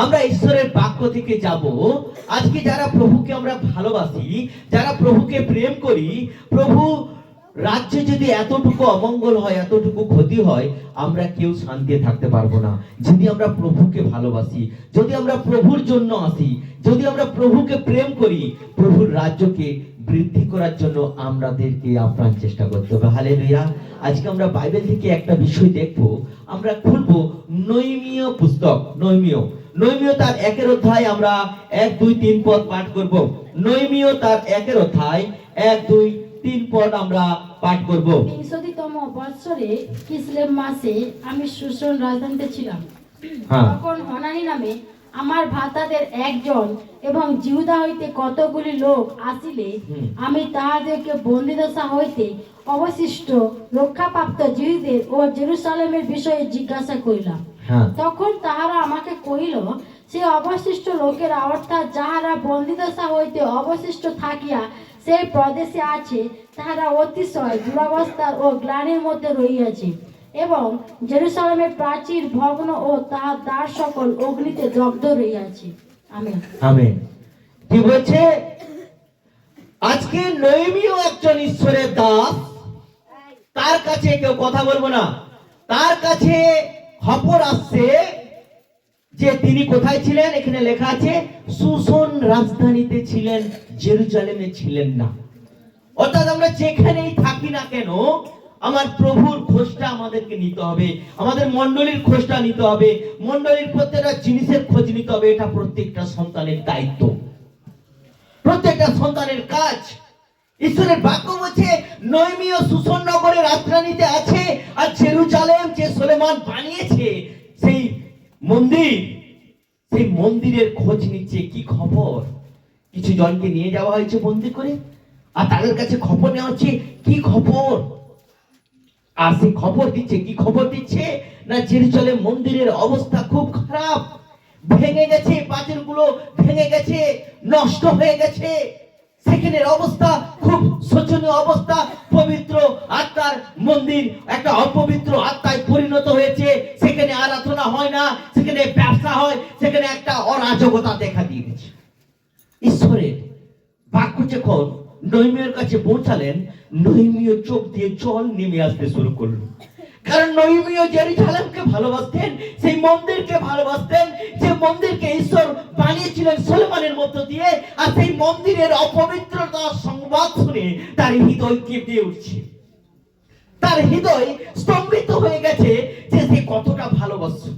আমরা ঈশ্বরের বাক্য থেকে যাব। আজকে যারা প্রভুকে আমরা ভালোবাসি, যারা প্রভুকে প্রেম করি, প্রভু রাজ্যে যদি এতটুকু অমঙ্গল হয়, এতটুকু ক্ষতি হয়, আমরা কেউ শান্তিতে থাকতে পারবো না। যদি আমরা প্রভুকে ভালোবাসি, যদি আমরা প্রভুর জন্য আসি, যদি আমরা প্রভুকে প্রেম করি, প্রভুর রাজ্যকে বৃদ্ধি করার জন্য আমাদেরকে আপ্রাণ চেষ্টা করতে হবে। হালেলুয়া। আজকে আমরা বাইবেল থেকে একটা বিষয় দেখব। আমরা খুলবো নহমীয় পুস্তক। নহমীয় তার 1 অধ্যায় আমরা 1, 2, 3 পদ পাঠ করব। নহমীয় তার 1 অধ্যায় 1, 2, 3 পদ আমরা পাঠ করব। ৩০তম বৎসরে কিসলেভ মাসে আমি সুসন রাজধানীতে ছিলাম। তখন হনানি নামে আমার ভ্রাতাদের একজন এবং জিহুদা হইতে কতগুলি লোক আসিলে আমি তাহাদেরকে বন্দিদশা হইতে অবশিষ্ট রক্ষাপ্রাপ্ত জিহুদের ও জেরুসালেমের বিষয়ে জিজ্ঞাসা করিলাম। তখন তাহারা আমাকে কহিল, সে অবশিষ্ট লোকেরা অর্থাৎ যাহারা বন্দিদশা হইতে অবশিষ্ট থাকিয়া সেই প্রদেশে আছে, তাহারা অতিশয় দুরবস্থার ও গ্লানির মধ্যে রহিয়াছে এবং জেরুসালেমের প্রাচীর ভগ্ন ও তাহার দ্বার সকল অগ্নিতে দগ্ধ রহিয়াছে। আমেন। আমেন। কি বলছে? আজকে নহমীয় একজন ঈশ্বরের দাস, তার কাছে কেউ কথা বলবো না। তার কাছে খবর আসছে যে তিনি কোথায় ছিলেন। এখানে লেখা আছে সুসন রাজধানীতে ছিলেন, জেরুজালেমে ছিলেন না। অর্থাৎ আমরা যেখানেই থাকি না কেন, আমার প্রভুর খোঁজটা আমাদেরকে নিতে হবে, আমাদের মণ্ডলীর খোঁজটা নিতে হবে, মণ্ডলীর প্রত্যেকটা জিনিসের খোঁজ নিতে হবে। এটা প্রত্যেকটা সন্তানের দায়িত্ব, প্রত্যেকটা সন্তানের কাজ। ঈশ্বরের বাক্য বলছে নহমীয় সুসন নগরের রাজধানীতে আছে, আর জেরুজালেম যে সলোমন বানিয়েছে সেই মন্দির, সেই মন্দিরের খোঁজ নিচ্ছে। কি খবর? কিছু জনকে নিয়ে যাওয়া হয়েছে বন্দি করে, আর তাদের কাছে খবর নেওয়া হচ্ছে কি খবর। আর সেই খবর দিচ্ছে, কি খবর দিচ্ছে না, জেরুজালেম মন্দিরের অবস্থা খুব খারাপ, ভেঙে গেছে, পাঁচিলগুলো ভেঙে গেছে, নষ্ট হয়ে গেছে। সেখানের অবস্থা খুব শোচনীয় অবস্থা। পবিত্র আত্মার মন্দির একটা অপবিত্র আত্মায় পরিণত হয়েছে। সেখানে আরাধনা হয় না, সেখানে ব্যবসা হয়, সেখানে একটা অরাজকতা দেখা দিয়ে গেছে। ঈশ্বরের বাক্য যখন নহমীয়র কাছে পৌঁছালেন, নহমীয় চোখ দিয়ে জল নেমে আসতে শুরু করলো। কারণ নহমীয় জেরুজালেমকে ভালোবাসতেন, সেই মন্দিরকে ভালোবাসতেন, যে মন্দিরকে ঈশ্বর বানিয়েছিলেন সলোমনের মধ্য দিয়ে। আর সেই মন্দিরের অপবিত্রতার সংবাদ শুনে তার হৃদয় কেঁপে উঠছে, তার হৃদয় স্তম্ভিত হয়ে গেছে যে সে কতটা ভালোবাসছে।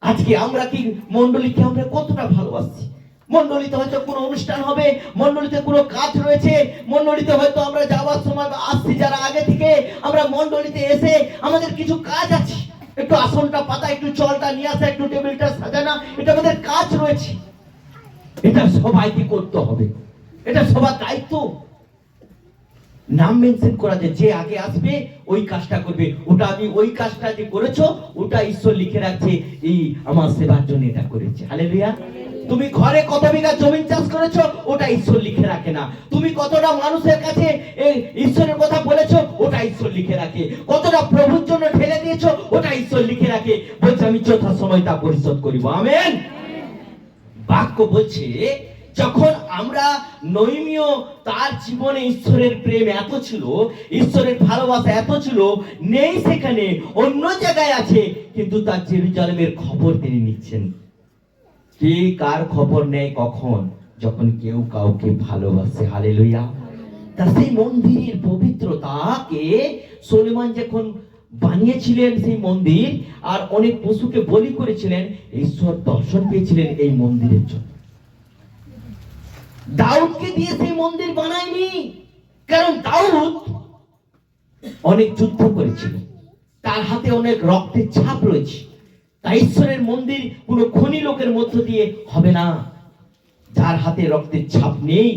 আজকে আমরা কি মণ্ডলীকে আমরা কতটা ভালোবাসছি? মণ্ডলীতে হয়তো কোনো অনুষ্ঠান হবে, মণ্ডলীতে কোনো কাজ রয়েছে, মণ্ডলীতে হয়তো আমরা যাওয়ার সময় আসছি যারা আগে থেকে, আমরা মণ্ডলীতে এসে আমাদের কিছু কাজ আছে, একটু আসনটা পাতা, একটু জলটা নিয়ে আসা, একটু টেবিলটা সাজানো, এটা আমাদের কাজ রয়েছে। এটা সবাইকে করতে হবে, এটা সবার দায়িত্ব। নাম মেনশন করা যায়, যে আগে আসবে ওই কাজটা করবে, ওটা আমি ওই কাজটা যে করেছো ওটা ঈশ্বর লিখে রাখছে, এই আমার সেবার জন্য এটা করেছে। হালেলুয়া। তুমি ঘরে কত বিঘা জমি চাষ করেছো ওটা ঈশ্বর লিখে রাখে না। তুমি কতটা মানুষের কাছে এই ঈশ্বরের কথা বলেছো ওটা ঈশ্বর লিখে রাখে। কতটা প্রভুর জন্য ঢেলে দিয়েছো ওটা ঈশ্বর লিখে রাখে। বলছে আমি যথা সময় তা পরিশোধ করিব। আমেন। বাক্য বলছে যখন আমরা নহমীয়, তার জীবনে ঈশ্বরের প্রেম এত ছিল, ঈশ্বরের ভালোবাসা এত ছিল, নেই সেখানে, অন্য জায়গায় আছে, কিন্তু তার জেরুজালেমের খবর তিনি নিচ্ছেন। কে কার খবর নেয় কখন? যখন কেউ কাউকে ভালোবাসে। হালেলুয়া। তা সেই মন্দিরের পবিত্রতাকে সলোমন যখন বানিয়েছিলেন সেই মন্দির, আর অনেক পশুকে বলি করেছিলেন, ঈশ্বর দর্শন পেয়েছিলেন এই মন্দিরের জন্য। দাউদকে দিয়ে সেই মন্দির বানায়নি, কারণ দাউদ অনেক যুদ্ধ করেছিল, তার হাতে অনেক রক্তের ছাপ রয়েছে। তাই ঈশ্বরের মন্দির কোনো খনি লোকের মধ্য দিয়ে হবে না। যার হাতে রক্তের ছাপ নেই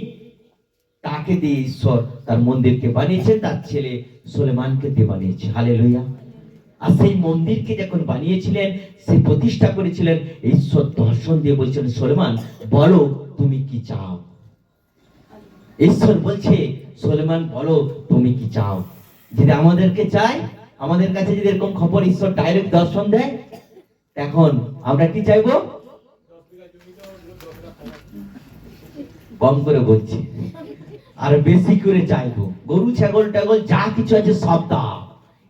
তাকে দিয়ে ঈশ্বর তার মন্দিরকে বানিয়েছে, তার ছেলে সলোমনকে দিয়ে বানিয়েছে। হালেলুয়া। আর সেই মন্দিরকে যখন বানিয়েছিলেন, সে প্রতিষ্ঠা করেছিলেন, ঈশ্বর দর্শন দিয়ে বলছেন, সলোমন বলো তুমি কি চাও। ঈশ্বর বলছে, সলোমন বলো তুমি কি চাও। যদি আমাদেরকে চাই, আমাদের কাছে যদি এরকম খবর ঈশ্বর ডাইরেক্ট দর্শন দেয়, এখন আমরা কি চাইবো? কম করে বলছি, আর বেশি করে চাইবো। গরু ছাগল টাগল যা কিছু আছে সব দাও,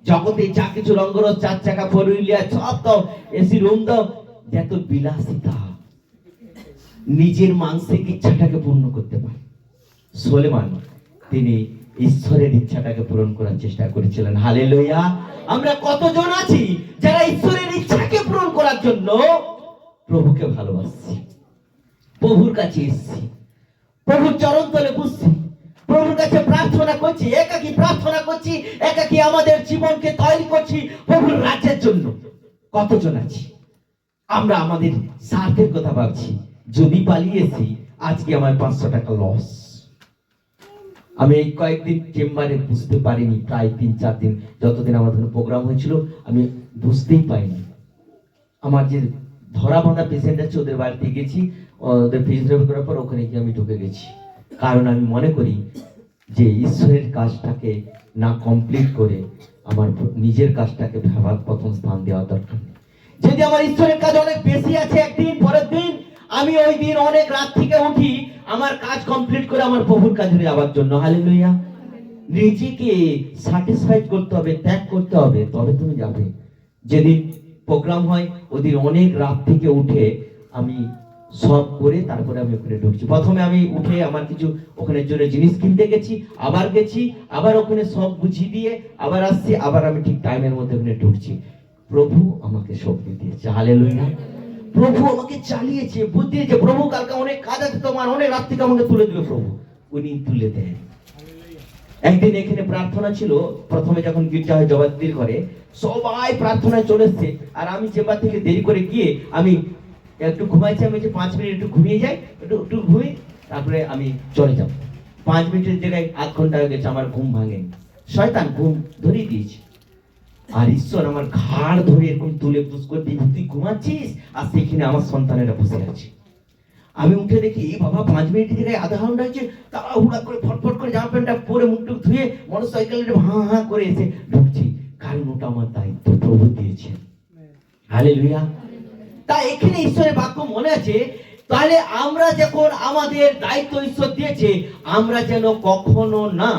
জগতে যা কিছু রঙ্গরস, 4 চাকা, 4 হুইলার সব দাও, এসি রুম দাও, যত বিলাসিতা, নিজের মানসিক ইচ্ছাটাকে পূর্ণ করতে পারে। সুলেমান তিনি ঈশ্বরের ইচ্ছাটাকে পূরণ করার চেষ্টা করেছিলেন। হালেলুয়া। আমরা কতজন আছি যারা ঈশ্বরের ইচ্ছাকে পূরণ করার জন্য প্রভুকে ভালোবাসছি, প্রভুর কাছে এসেছি, প্রভুর চরণ তলে বসছি, প্রভুর কাছে প্রার্থনা করছি, একাকী প্রার্থনা করছি, একাকী আমাদের জীবনকে তৈরি করছি প্রভুর রাজ্যের জন্য। কতজন আছি আমরা আমাদের স্বার্থের কথা ভাবছি, যদি পালিয়েছি আজকে আমার 500 টাকা লস। আমি এই কয়েকদিন চেম্বারে বুঝতে পারিনি, প্রায় 3-4 দিন যতদিন আমাদের প্রোগ্রাম হয়েছিল আমি বুঝতেই পাইনি। আমার যে ধরা বাঁধা পেশেন্ট আছে ওদের বাড়িতে গেছি, ওদের ফিজিওথেরাপি করার পর ওখানে গিয়ে আমি ঢুকে গেছি। কারণ আমি মনে করি যে ঈশ্বরের কাজটাকে না কমপ্লিট করে আমার নিজের কাজটাকে ভাবার প্রথম স্থান দেওয়া দরকার। যদি আমার ঈশ্বরের কাজ অনেক বেশি আছে, একদিন পরের দিন আমি ওই দিন অনেক রাত থেকে উঠি আমার কাজ কমপ্লিট করে আমার প্রভুর কাজে যাওয়ার জন্য। হালেলুয়া। নিজেকে স্যাটিসফাইড করতে হবে, ত্যাগ করতে হবে, তবে তুমি যাবে। যেদিন প্রোগ্রাম হয় ওদিন অনেক রাত থেকে উঠে আমি সব করে তারপরে আমি ওখানে ঢুকছি। প্রথমে আমি উঠে আমার কিছু ওখানে জন্য জিনিস কিনতে গেছি, আবার গেছি, আবার ওখানে সব বুঝিয়ে দিয়ে আবার আসছি, আবার আমি ঠিক টাইমের মধ্যে ওখানে ঢুকছি। প্রভু আমাকে শক্তি দিয়েছে। হালেলুয়া। প্রভু আমাকে চালিয়েছে, বুদ্ধি দিয়েছে। প্রভু কালকে অনেক কাজ আছে তোমার, অনেক রাত থেকে আমাকে তুলে দিল প্রভু, উনি তুলে দেন। একদিন এখানে প্রার্থনা ছিল, প্রথমে যখন গির্জা হয় জবাদির ঘরে সবাই প্রার্থনায় চলে এসছে, আর আমি চেম্বার থেকে দেরি করে গিয়ে আমি একটু ঘুমাইছি। আমি 5 মিনিট একটু ঘুমিয়ে যাই, একটু ঘুমিয়ে তারপরে আমি চলে যাব। 5 মিনিটের জায়গায় 1 ঘন্টা হয়ে গেছে, আমার ঘুম ভাঙেনি। শয়তান ঘুম ধরিয়ে দিয়েছে, আর ঈশ্বর আমার ঘাড় ধরে এরকম তুলে পুষ করে দিয়ে, তুই ঘুমাচ্ছিস, আর সেখানে আমার সন্তানেরা বসে আছে। আমি উঠে দেখি বাবা 5 মিনিটের জায়গায় আধা ঘন্টা হয়েছে, তাড়াহুড়া করে ফটফট করে জামা প্যান্টটা পরে মুখটুক ধুয়ে মোটরসাইকেলটা হাঁ করে এসে ঢুকছি, কারণ ওটা আমার দায়িত্ব প্রভু দিয়েছে। হালেলুয়া। তাই এখানে ঈশ্বরের বাক্য মনে আছে, তাহলে আমরা যখন আমাদের দায়িত্ব ঈশ্বর দিয়েছে, আমরা যেন কখনো না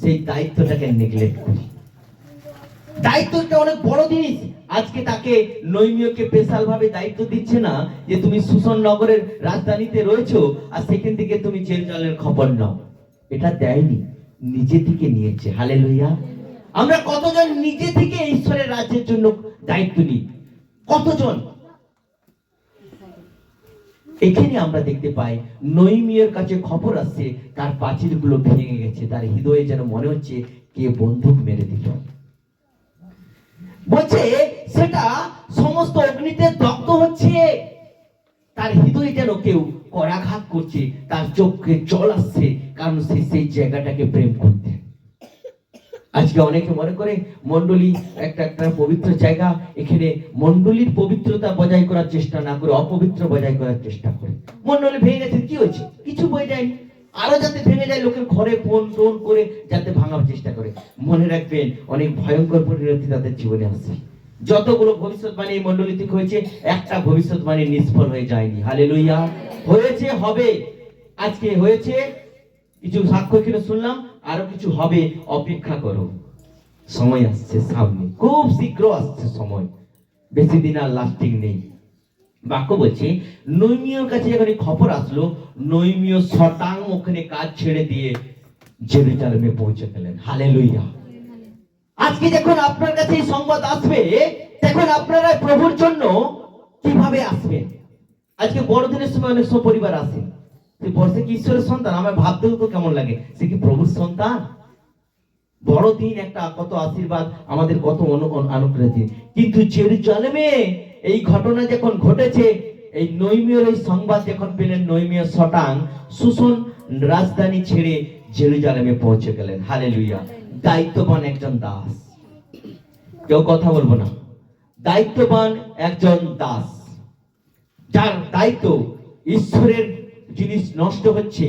সেই দায়িত্বটাকে নেগলেক্ট করি। দায়িত্বটা অনেক বড় জিনিস। আজকে তাকে নৈমিয়কে স্পেশাল ভাবে দায়িত্ব দিচ্ছে না যে তুমি সুসন নগরের রাজধানীতে রয়েছো আর সেখান থেকে তুমি জেরুজালেমের খবর নাও, এটা দেয়নি, নিজে থেকে নিয়েছে। হালেলুয়া। আমরা কতজন নিজে থেকে ঈশ্বরের রাজ্যের জন্য দায়িত্ব নিই, কতজন? এখানে আমরা দেখতে পাই নৈমিয়ের কাছে খবর আসছে তার প্রাচীরগুলো ভেঙে গেছে, তার হৃদয়ে যেন মনে হচ্ছে কে বন্দুক মেরে দিল। বলছে সেটা সমস্ত অগ্নিতে দগ্ধ হচ্ছে, তার হৃদয়ে যেন কেউ করাঘাত করছে, তার চোখে জল আসছে, কারণ সে সেই জায়গাটাকে প্রেম করতে। আজকে অনেকে মনে করে মন্ডলী একটা পবিত্র জায়গা, এখানে মন্ডলীর পবিত্রতা বজায় করার চেষ্টা না করে অপবিত্র বজায় করার চেষ্টা করে। মন্ডলী ভেঙে গেছে, কি হয়েছে? কিছু বয়ে যায়নি, আরো যাতে ভেঙে যায়, লোকের ঘরে ফোন টোন করে যাতে ভাঙার চেষ্টা করে। মনে রাখবেন অনেক ভয়ঙ্কর পরিণতি তাদের জীবনে আসছে। যতগুলো ভবিষ্যৎবাণী এই মন্ডলী থেকে হয়েছে, একটা ভবিষ্যৎবাণী নিষ্ফল হয়ে যায়নি। হালেলুয়া। হয়েছে, হবে, আজকে হয়েছে, কিছু সাক্ষ্য এখানে শুনলাম, আরো কিছু হবে, অপেক্ষা করো, সময় আসছে সামনে, খুব শীঘ্র আসছে সময়, বেশি দিন আর লাস্টিং নেই। বাক্য বলছে নৈমিয়র কাছে যখন খবর আসলো, নৈমিয় শটাং ওখানে কাজ ছেড়ে দিয়ে জেরুজালেমে পৌঁছে গেলেন। হালেলুয়া। আজকে যখন আপনার কাছে এই সংবাদ আসবে, তখন আপনারা প্রভুর জন্য কিভাবে আসবেন? আজকে বড়দিনের সময় অনেক সব পরিবার আসে, বলছে কি ঈশ্বরের সন্তান, আমার ভাবতেও তো কেমন লাগে, সে কি প্রভুর সন্তান? বড়দিন একটা কত আশীর্বাদ, আমাদের কত অনুগ্রহ দিন। কিন্তু জেরুজালেমে এই ঘটনা যখন ঘটেছে, এই নৈমিয়র এই সংবাদ যখন পেলেন, নৈমিয় শটাং সুসন রাজধানী ছেড়ে জেরুজালেমে পৌঁছে গেলেন। হালেলুয়া। দায়িত্ববান একজন দাস, কেউ কথা বলবো না, দায়িত্ববান একজন দাস, যার দায়িত্ব ঈশ্বরের জিনিস নষ্ট হচ্ছে,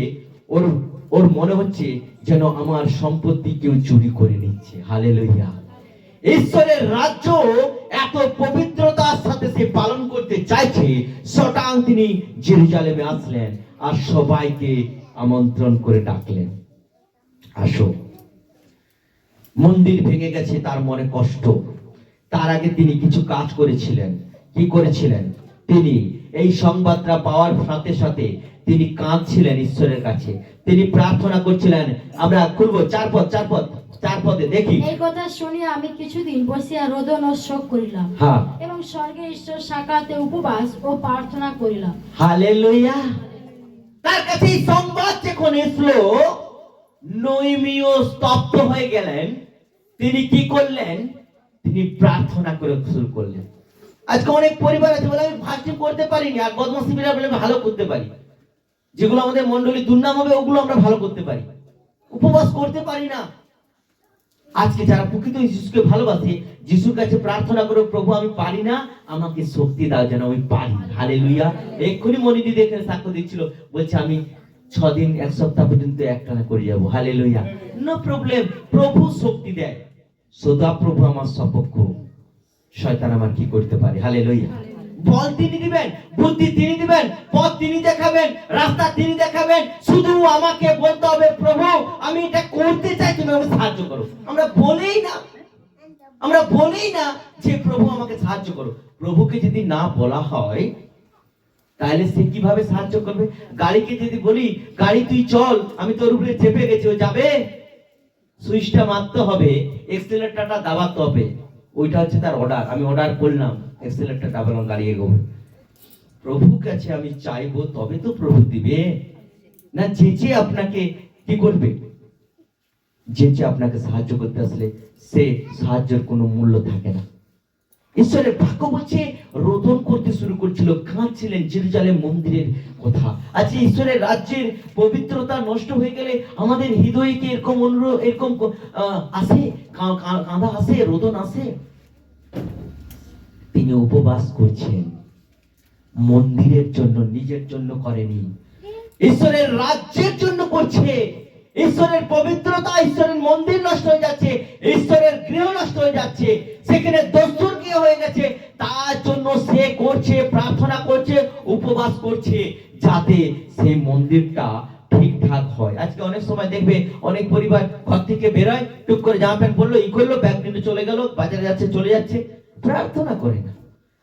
ওর মনে হচ্ছে যেন আমার সম্পত্তি কেউ চুরি করে নিচ্ছে। হালেলুয়া। ঈশ্বরের রাজ্য এত পবিত্রতার সাথে সে পালন করতে চাইছে, শটাং তিনি জেরুজালেমে আসলেন আর সবাইকে আমন্ত্রণ করে ডাকলেন, আসো। মন্দির ভেঙে গেছে, তার মনে কষ্ট। তার আগে তিনি কিছু কাজ করেছিলেন। কি করেছিলেন? তিনি এই সংবাদটা পাওয়ার সাথে সাথে তিনি কাঁদছিলেন ঈশ্বরের কাছে, তিনি প্রার্থনা করছিলেন। আমরা খুলবো চার পদে দেখি। এই কথা শুনিয়া আমি কিছুদিন বসিয়া রোদন ও শোক করিলাম, হ্যাঁ, এবং স্বর্গের ঈশ্বর সাক্ষাতে উপবাস ও প্রার্থনা করিলাম। হালেলুয়া। তার কাছে এই সংবাদ যখন এসলো, নইমিও স্তব্ধ হয়ে গেলেন। তিনি কি করলেন? তিনি প্রার্থনা করে শুরু করলেন। আজকে অনেক পরিবার আছে বলে আমি ফাস্টিং করতে পারিনি, আর বদমাশি বিরা বলে ভালো করতে পারি। যেগুলো আমাদের মন্ডলী দুর্নাম হবে ওগুলো আমরা ভালো করতে পারি, উপবাস করতে পারি না। আজকে যারা প্রকৃত যিশুকে ভালোবাসে, যিশুর কাছে প্রার্থনা করো, প্রভু আমি পারি না, আমাকে শক্তি দাও যেন আমি পারি। হালেলুয়া। এক্ষুনি মনিদি দেখে সাক্ষ্য দিচ্ছিল, বলছে আমি 6 দিন 1 সপ্তাহ পর্যন্ত একটানা করে যাবো। হালেলুয়া। নো প্রবলেম, প্রভু শক্তি দেয়। সদা প্রভু আমার সপক্ষ, শয়তান আমার কি করতে পারে? হালেলুয়া। বল তিনি দিবেন, বুদ্ধি তিনি দিবেন, পথ তিনি দেখাবেন, রাস্তা তিনি দেখাবেন। শুধু আমাকে বলতে হবে, প্রভু আমি এটা করতে চাই, তুমি আমাকে সাহায্য করো। আমরা বলেই না যে প্রভু আমাকে সাহায্য করো। প্রভুকে যদি না বলা হয় তাহলে সে কিভাবে সাহায্য করবে? গাড়িকে যদি বলি, গাড়ি তুই চল, আমি তোর উপরে চেপে গেছি, ও যাবে? সুইচটা মারতে হবে, এক্সেলারেটরটা দাবাতে হবে। ওইটা হচ্ছে তার অর্ডার। আমি অর্ডার করলাম, এক্সেলারেটরটা দাবালাম, গাড়ি এগোবে। প্রভুর কাছে আমি চাইবো, তবে তো প্রভু দিবে না। যে আপনাকে কি করবে? যে আপনাকে সাহায্য করতে আসলে সে সাহায্যের কোনো মূল্য থাকে না। ঈশ্বরের বাক্য বলছে রোদন করতে শুরু করছিল, কাঁদছিলেন জেরুজালেম মন্দিরের কথা। আজকে ঈশ্বরের রাজ্যের পবিত্রতা নষ্ট হয়ে গেলে আমাদের হৃদয়ে কি এরকম এরকম আসে, কাঁদা আসে, রোদন আসে? তিনি উপবাস করছেন মন্দিরের জন্য, নিজের জন্য করেনি, ঈশ্বরের রাজ্যের জন্য করছে। ঈশ্বরের পবিত্রতা, ঈশ্বরের মন্দির নষ্ট হয়ে যাচ্ছে, ঈশ্বরের গৃহ নষ্ট হয়ে যাচ্ছে, সেখানে দস্তুর কি হয়ে গেছে, তার জন্য সে করছে, প্রার্থনা করছে, উপবাস করছে, যাতে সেই মন্দিরটা ঠিকঠাক হয়। আজকে অনেক সময় দেখবে অনেক পরিবার ঘর থেকে বেরোয়, টুক করে জামা প্যান্ট পরলো, করলো, ব্যাগ নিয়ে চলে গেল, বাজারে যাচ্ছে, চলে যাচ্ছে, প্রার্থনা করে না।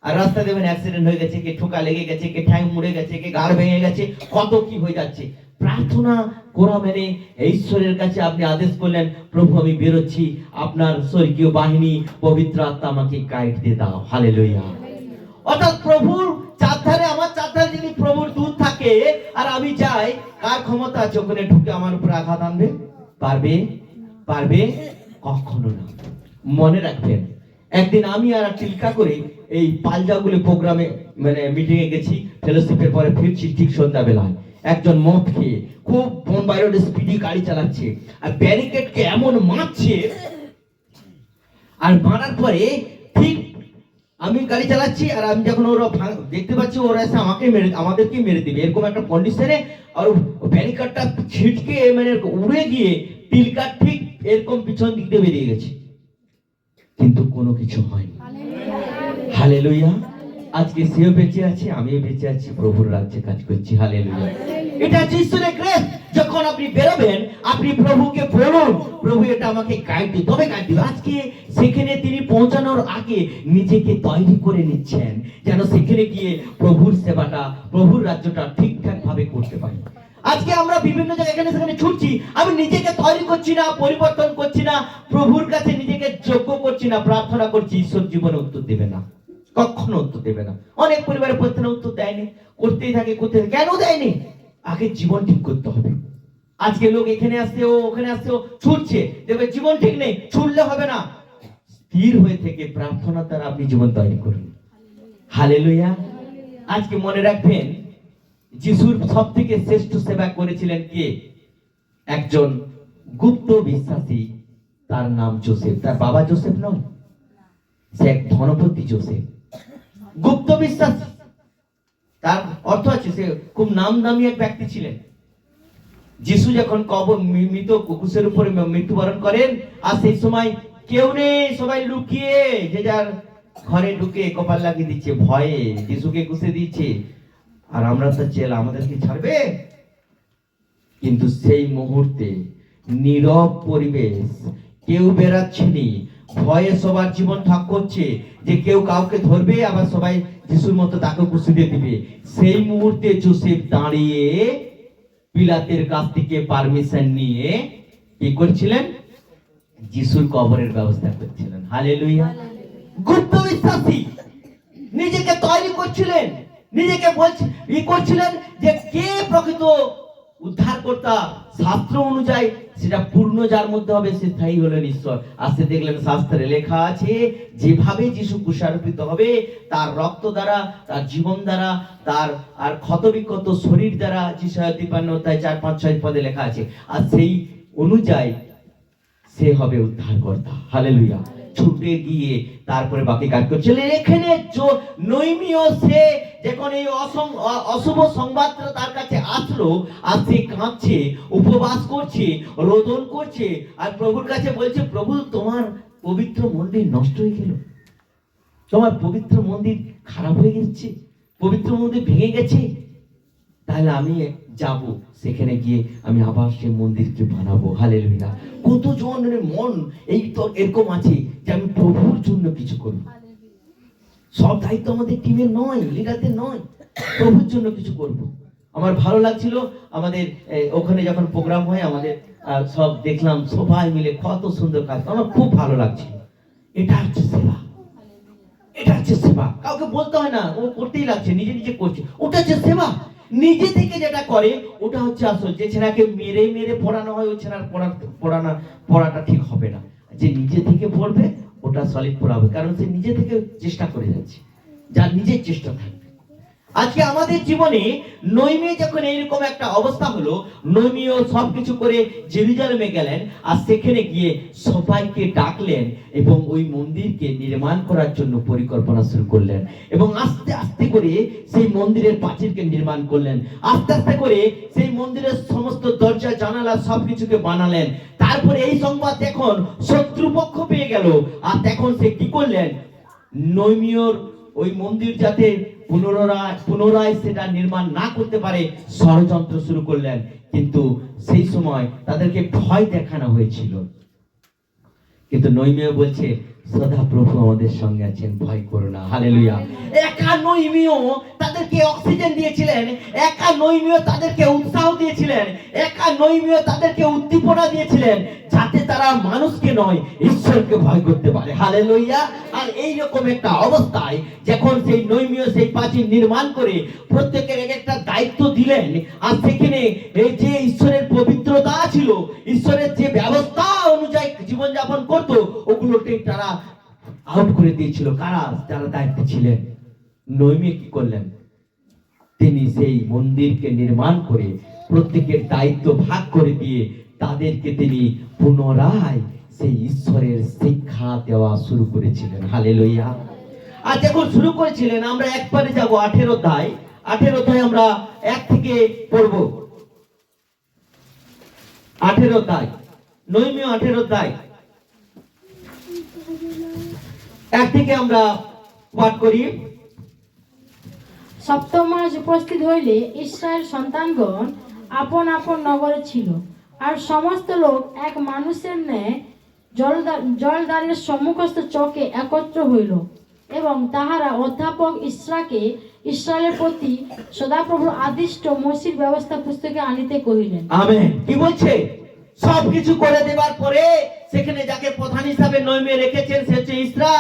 আর রাস্তা দেখবেন অ্যাক্সিডেন্ট হয়ে গেছে, কে ঠোকা লেগে গেছে, কে ঠ্যাং মুড়ে গেছে, কে গাড় ভেঙে গেছে, কত কি হয়ে যাচ্ছে। প্রার্থনা করা মানে ঈশ্বরের কাছে আপনি আদেশ করলেন, প্রভু আমি বেরোচ্ছি, আপনার স্বর্গীয় বাহিনী পবিত্র আত্মা আমাকে গাইড দিয়ে দাও। হালেলুয়া। অর্থাৎ প্রভুর চারধারে, আমার চারধারে যদি প্রভুর দূত থাকে আর আমি যাই, কার ক্ষমতা আছে ওখানে ঢুকে আমার উপর আঘাত আনবে? পারবে? কখনো না। মনে রাখবেন, একদিন আমি আর চিল্কা করে এই পালজাগুলি প্রোগ্রামে মানে মিটিং এ গেছি, ফেলোশিপের পরে ফিরছি ঠিক সন্ধ্যাবেলায়। একজন মদ খেয়ে খুব বোম্বাই রোডে স্পিডি গাড়ি চালাচ্ছে, আর ব্যারিকেডকে এমন মারছে, আর মারার পরে ঠিক আমি গাড়ি চালাচ্ছি, আর আমি যখন ওরা দেখতে পাচ্ছি ওরা এসে আমাদেরকে মেরে দিবে এরকম একটা কন্ডিশনে, আর ব্যারিকেডটা ছিটকে মানে উড়ে গিয়ে টিলকার ঠিক এরকম পিছন দিক দিয়ে বেরিয়ে গেছে, কিন্তু কোনো কিছু হয়নি। হালেলুয়া। আজকে সেও বেঁচে আছে, আমিও বেঁচে আছি, প্রভুর রাজ্যে কাজ করছি। হালেলুয়া। এটা হচ্ছে ঈশ্বরের গ্রেস। যখন আপনি বেরোবেন, আপনি প্রভুকে বলুন, প্রভু এটা আমাকে গাইড দিন, তবে গাইড দিন। আজকে সেখানে তিনি পৌঁছানোর আগে নিজেকে তৈরি করে নিচ্ছেন, যেন সেখানে গিয়ে প্রভুর সেবাটা, প্রভুর রাজ্যটা ঠিকঠাক ভাবে করতে পারি। আজকে আমরা বিভিন্ন জায়গায় এখানে সেখানে ছুটছি, আমি নিজেকে তৈরি করছি না, পরিবর্তন করছি না, প্রভুর কাছে নিজেকে যোগ্য করছি না, প্রার্থনা করছি, ঈশ্বর জীবনে উত্তর দেবে না, কখনো উত্তর দেবে না। অনেক পরিবারে প্রার্থনা উত্তর দেয়নি, করতেই থাকে। কেন দেয়নি? আগে জীবন ঠিক করতে হবে। আজকে লোক এখানে আসছে, ও ওখানে আসছে, ও ছুটছে, দেখবে জীবন ঠিক নেই, ছুটলে হবে না। স্থির হয়ে থেকে প্রার্থনার দ্বারা আপনি জীবন তৈরি করুন। হালেলুয়া। আজকে মনে রাখবেন, যিশুর সব থেকে শ্রেষ্ঠ সেবা করেছিলেন কে? একজন গুপ্ত বিশ্বাসী, তার নাম যোসেফ। তার বাবা যোসেফ নয়, সে এক ধনপতি যোসেফ, গুপ্ত বিশ্বাসী। তার অর্থ আছে সে খুব নাম দামি এক ব্যক্তি ছিলেন। যিশু যখন মৃত কুকুরের উপরে মৃত্যুবরণ করেন, আর সেই সময় কেউ নেই, সবাই লুকিয়ে যে যার ঘরে ঢুকে কপাল লাগিয়ে দিচ্ছে, ভয়ে যিশুকে ঘুষে দিচ্ছে। আর আমরা তো চেলা, আমাদেরকে ছাড়বে? কিন্তু সেই মুহূর্তে নীরব পরিবেশ, কেউ বেরাচ্ছেনি, ভয়ে সবার জীবন ঠাক করছে যে কেউ কাউকে ধরবে, আবার সবাই যিশুর মতো তাকে কুশিয়ে দিবে। সেই মুহূর্তে যোসেফ দাঁড়িয়ে পিলাতের কাছ থেকে পারমিশন নিয়ে কি করছিলেন? যিশুর কবরের ব্যবস্থা করছিলেন। হালেলুয়া। গুপ্ত বিশ্বাসী নিজেকে তৈরি করছিলেন, নিজেকে করছিলেন যে কে প্রকৃত উদ্ধারকর্তা। শাস্ত্র অনুযায়ী সেটা পূর্ণ যার মধ্যে হবে সে স্থায়ী হলেন ঈশ্বর। আসতে দেখলেন শাস্ত্রে লেখা আছে যেভাবে যিশু কুশারোপিত হবে, তার রক্ত দ্বারা, তার জীবন দ্বারা, তার আর ক্ষতবিক্ষত শরীর দ্বারা, যিশু 53 অধ্যায় 4, 5, 6 পদে লেখা আছে। আর সেই অনুযায়ী সে হবে উদ্ধারকর্তা। হালেলুয়া। ছুটে গিয়ে তারপরে বাকি কাজ করছিলেন। এখানে নৈমীয় সে যখন এই অশুভ সংবাদটা তার কাছে আসলো, আর সে কাঁদছে, উপবাস করছে, রোদন করছে, আর প্রভুর কাছে বলছে, প্রভু তোমার পবিত্র মন্দির নষ্ট হয়ে গেল, তোমার পবিত্র মন্দির খারাপ হয়ে গেছে, পবিত্র মন্দির ভেঙে গেছে, তাহলে আমি যাব, সেখানে গিয়ে আমি আবার সেই মন্দিরকে বানাবো। হালেলুয়া। কত জনের মন এই তো এরকম আছে যে আমি প্রভুর জন্য কিছু করব। সব দায়িত্ব আমাদের টিমের নয়, লিডারদের নয়, প্রভুর জন্য কিছু করব। আমার ভালো লাগছিল আমাদের ওখানে যখন প্রোগ্রাম হয়, আমাদের সব দেখলাম সবাই মিলে কত সুন্দর কাজ, আমার খুব ভালো লাগছিল। এটা হচ্ছে সেবা, এটা হচ্ছে সেবা। কাউকে বলতে হয় না, ও করতেই লাগছে, নিজে নিজে করছে, ওটা হচ্ছে সেবা। নিজে থেকে যেটা করে ওটা হচ্ছে আসল। যে ছেলেকে মেরে মেরে পড়ানো হয়, ওই ছেলের পড়াটা ঠিক হবে না। যে নিজে থেকে পড়বে ওটা সলিড পড়াবে, কারণ সে নিজে থেকে চেষ্টা করে যাচ্ছে, যার নিজের চেষ্টা থাকবে। আজকে আমাদের জীবনে নৈমীয় যখন এইরকম একটা অবস্থা হলো, নৈমীয় সবকিছু করে জেরুজালেমে গেলেন, আর সেখানে গিয়ে সবাইকে ডাকলেন এবং ওই মন্দিরকে নির্মাণ করার জন্য পরিকল্পনা শুরু করলেন। এবং আস্তে আস্তে করে সেই মন্দিরের প্রাচীরকে নির্মাণ করলেন, আস্তে আস্তে করে সেই মন্দিরের সমস্ত দরজা জানালা সবকিছুকে বানালেন। তারপরে এই সংবাদ এখন শত্রুপক্ষ পেয়ে গেল, আর তখন সে কি করলেন? নৈমীয়র ওই মন্দির যাতে পুনরায় সেটা নির্মাণ না করতে পারে ষড়যন্ত্র শুরু করলেন। কিন্তু সেই সময় তাদেরকে ভয় দেখানো হয়েছিল, কিন্তু নৈমীয় বলছে সদা প্রভু আমাদের সঙ্গে আছেন, ভয় করো না। হালেলুয়া। একা নৈমীয় তাদেরকে অক্সিজেন দিয়েছিলেন, একা নৈমীয় তাদেরকে উৎসাহ দিয়েছিলেন, একা নৈমীয় তাদেরকে উদ্দীপনা দিয়েছিলেন, যাতে তারা মানুষকে নয় ঈশ্বরকে ভয় করতে পারে। হালেলুয়া। আর এইরকম একটা অবস্থায় যখন সেই নৈমীয় সেই প্রাচীর নির্মাণ করে প্রত্যেকের এক একটা দায়িত্ব দিলেন, আর সেখানে এই যে ঈশ্বরের পবিত্রতা ছিল, ঈশ্বরের যে ব্যবস্থা অনুযায়ী জীবনযাপন করত, ওগুলোকে তারা আউট করে দিয়েছিল। কারা? যারা দায়িত্বে ছিলেন। নৈমীয় কি করলেন? তিনি সেই মন্দিরকে নির্মাণ করে প্রত্যেকের দায়িত্ব ভাগ করে দিয়ে তাদেরকে তিনি পুনরায় সেই ঈশ্বরের শিক্ষা দেওয়া শুরু করেছিলেন। হালেলুয়া। আর যখন শুরু করেছিলেন, আমরা একবারে যাব 18 অধ্যায়। 18 অধ্যায় আমরা 1 থেকে পড়ব। 18 অধ্যায়, নৈমীয় 18 অধ্যায় 1 থেকে আমরা পাঠ করি। সপ্তম মাস উপস্থিত হইলে ইস্রায়েল সন্তানগণ আপন আপন নগরে ছিল, আর সমস্ত লোক এক মানুষের ন্যায় জলদ্বারের সম্মুখস্থ চকে একত্র হইল, এবং তাহারা অধ্যাপক ইস্রায়েলের প্রতি সদাপ্রভুর আদিষ্ট মসির ব্যবস্থা পুস্তকে আনিতে কহিলেন। আমেন। কি বলছে? সবকিছু করে দেবার পরে সেখানে যাকে প্রধান হিসাবে নৈমীয় রেখেছেন সে হচ্ছে ইসরা।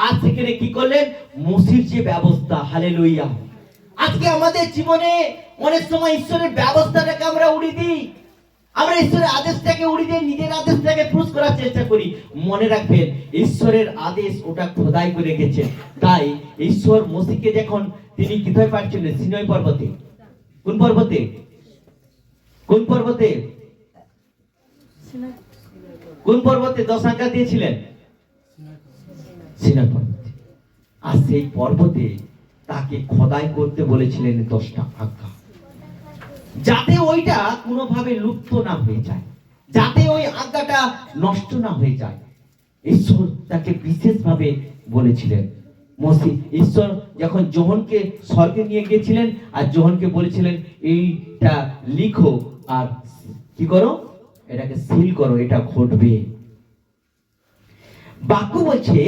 আর সেখানে কি করলেন? মসির যে ব্যবস্থা। হালেলুয়া। আজকে আমাদের জীবনে অনেক সময় ঈশ্বরের ব্যবস্থাটাকে আমরা উড়িয়ে দিই, আমরা ঈশ্বরের আদেশটাকে উড়িয়ে দিয়ে নিজের আদেশটাকে পুশ করার চেষ্টা করি। মনে রাখবেন, ঈশ্বরের আদেশ ওটা খোদাই করে রেখেছেন। তাই ঈশ্বর মসিকে যখন তিনি কোথায় পাঠিয়েছিলেন? সিনাই পর্বতে। কোন পর্বতে? কোন পর্বতে? কোন পর্বতে 10 আজ্ঞা দিয়েছিলেন? সিনাই পর্বতে। আর সেই পর্বতে তাকে খোদাই করতে বলেছিলেন 10টা আজ্ঞা, যাতে ওইটা কোনোভাবে লুপ্ত না হয়ে যায়, যাতে ওই আজ্ঞাটা নষ্ট না হয়ে যায়। ঈশ্বর তাকে বিশেষভাবে বলেছিলেন। ঈশ্বর যখন যোহনকে স্বর্গে নিয়ে গিয়েছিলেন, আর যোহনকে বলেছিলেন এইটা লিখো আর কি করো, এটাকে সিল করো, এটা ঘটবে। বাক্য বলছে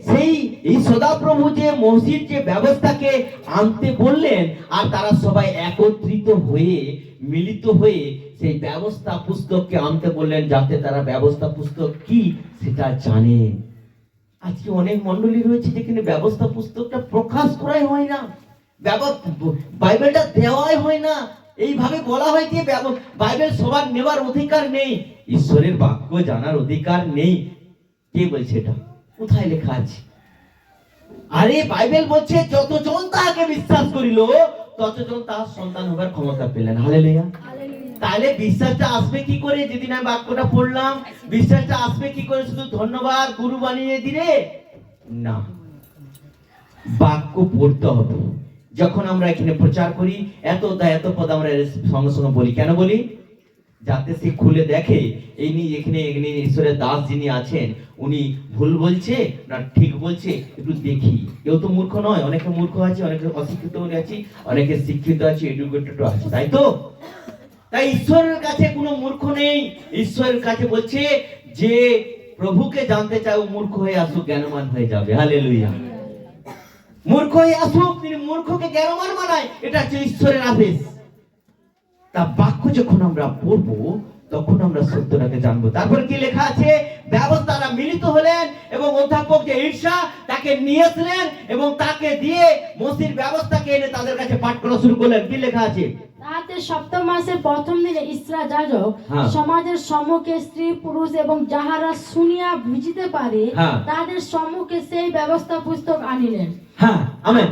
সেই এই সদাপ্রভু যে মসজিদ যে ব্যবস্থাকে আনতে বললেন, আর তারা সবাই একত্রিত হয়ে মিলিত হয়ে সেই ব্যবস্থা পুস্তককে আনতে বললেন, যাতে তারা ব্যবস্থা পুস্তক কি সেটা জানে। আজকে অনেক মণ্ডলী রয়েছে যেখানে ব্যবস্থা পুস্তকটা প্রকাশ করাই হয় না, বাইবেলটা দেওয়াই হয় না। এইভাবে বলা হয় যে বাইবেল সবার নেবার অধিকার নেই, ঈশ্বরের বাক্য জানার অধিকার নেই। কে বলছে এটা? কোথায় লেখা আছে? আরে বাইবেল বলছে যতজন তাহাকে বিশ্বাস করিল ততজন তাহার সন্তান হবার ক্ষমতা পেলেন। হালেলুয়া। তাহলে বিশ্বাসটা আসবে কি করে? যেদিন আমি বাক্যটা পড়লাম, বিশ্বাসটা আসবে কি করে? শুধু ধন্যবাদ গুরু বানিয়ে দিলে না, বাক্য পড়তে হবে। যখন আমরা এখানে প্রচার করি এত পদ আমরা সঙ্গে সঙ্গে বলি, কেন বলি? যাতে সে খুলে দেখে এই এখানে ঈশ্বরের দাস যিনি আছেন উনি ভুল বলছে না ঠিক বলছে, একটু দেখি। কেউ তো মূর্খ নয়, অনেকে মূর্খ আছে, অনেকে অশিক্ষিত আছে, অনেকে শিক্ষিত আছে, এডুকেটেড আছে, তাই তো? তাই ঈশ্বরের কাছে কোনো মূর্খ নেই। ঈশ্বরের কাছে বলছে যে প্রভুকে জানতে চায় ও মূর্খ হয়ে আসুক, জ্ঞানবান হয়ে যাবে। হালেলুয়া। মূর্খ হয়ে আসুক, তিনি মূর্খকে জ্ঞানবান বানায়, এটা হচ্ছে ঈশ্বরের আদেশ। তা বাক্য যখন আমরা পড়বো তখন আমরা সত্যটাকে জানবো। তারপরে কি লেখা আছে? ব্যবস্থারা মিলিত হলেন এবং অধ্যাপক যে ঈর্ষা তাকে নিয়ে আসলেন এবং তাকে দিয়ে মসজিদ ব্যবস্থাকে এনে তাদের কাছে পাঠ করা শুরু করলেন। কি লেখা আছে? তাহাতে সপ্তম মাসের প্রথম দিনে ইস্রা যাজক সমাজের সম্মুখে স্ত্রী পুরুষ এবং যাহারা শুনিয়া বুঝিতে পারে তাদের সম্মুখে সেই ব্যবস্থা পুস্তক আনিলেন। হ্যাঁ, আমেন।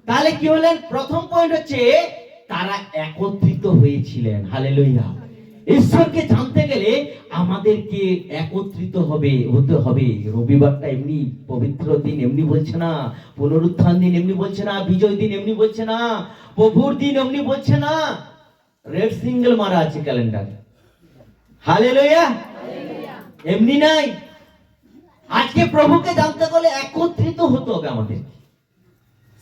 তাহলে কি হলেন? প্রথম পয়েন্ট হচ্ছে তারা একত্রিত হয়েছিলেন। হালেলুয়া। ঈশ্বরকে জানতে গেলে আমাদেরকে একত্রিত হতে হবে। রবিবারটা এমনি পবিত্র দিন এমনি বলছে না, পুনরুত্থান দিন এমনি বলছে না, বিজয় দিন এমনি বলছে না, প্রভুর দিন এমনি বলছে না। রেড সিঙ্গেল মারা আছে ক্যালেন্ডার। হালেলুয়া। এমনি নাই। আজকে প্রভুকে জানতে গেলে একত্রিত হতে হবে আমাদের।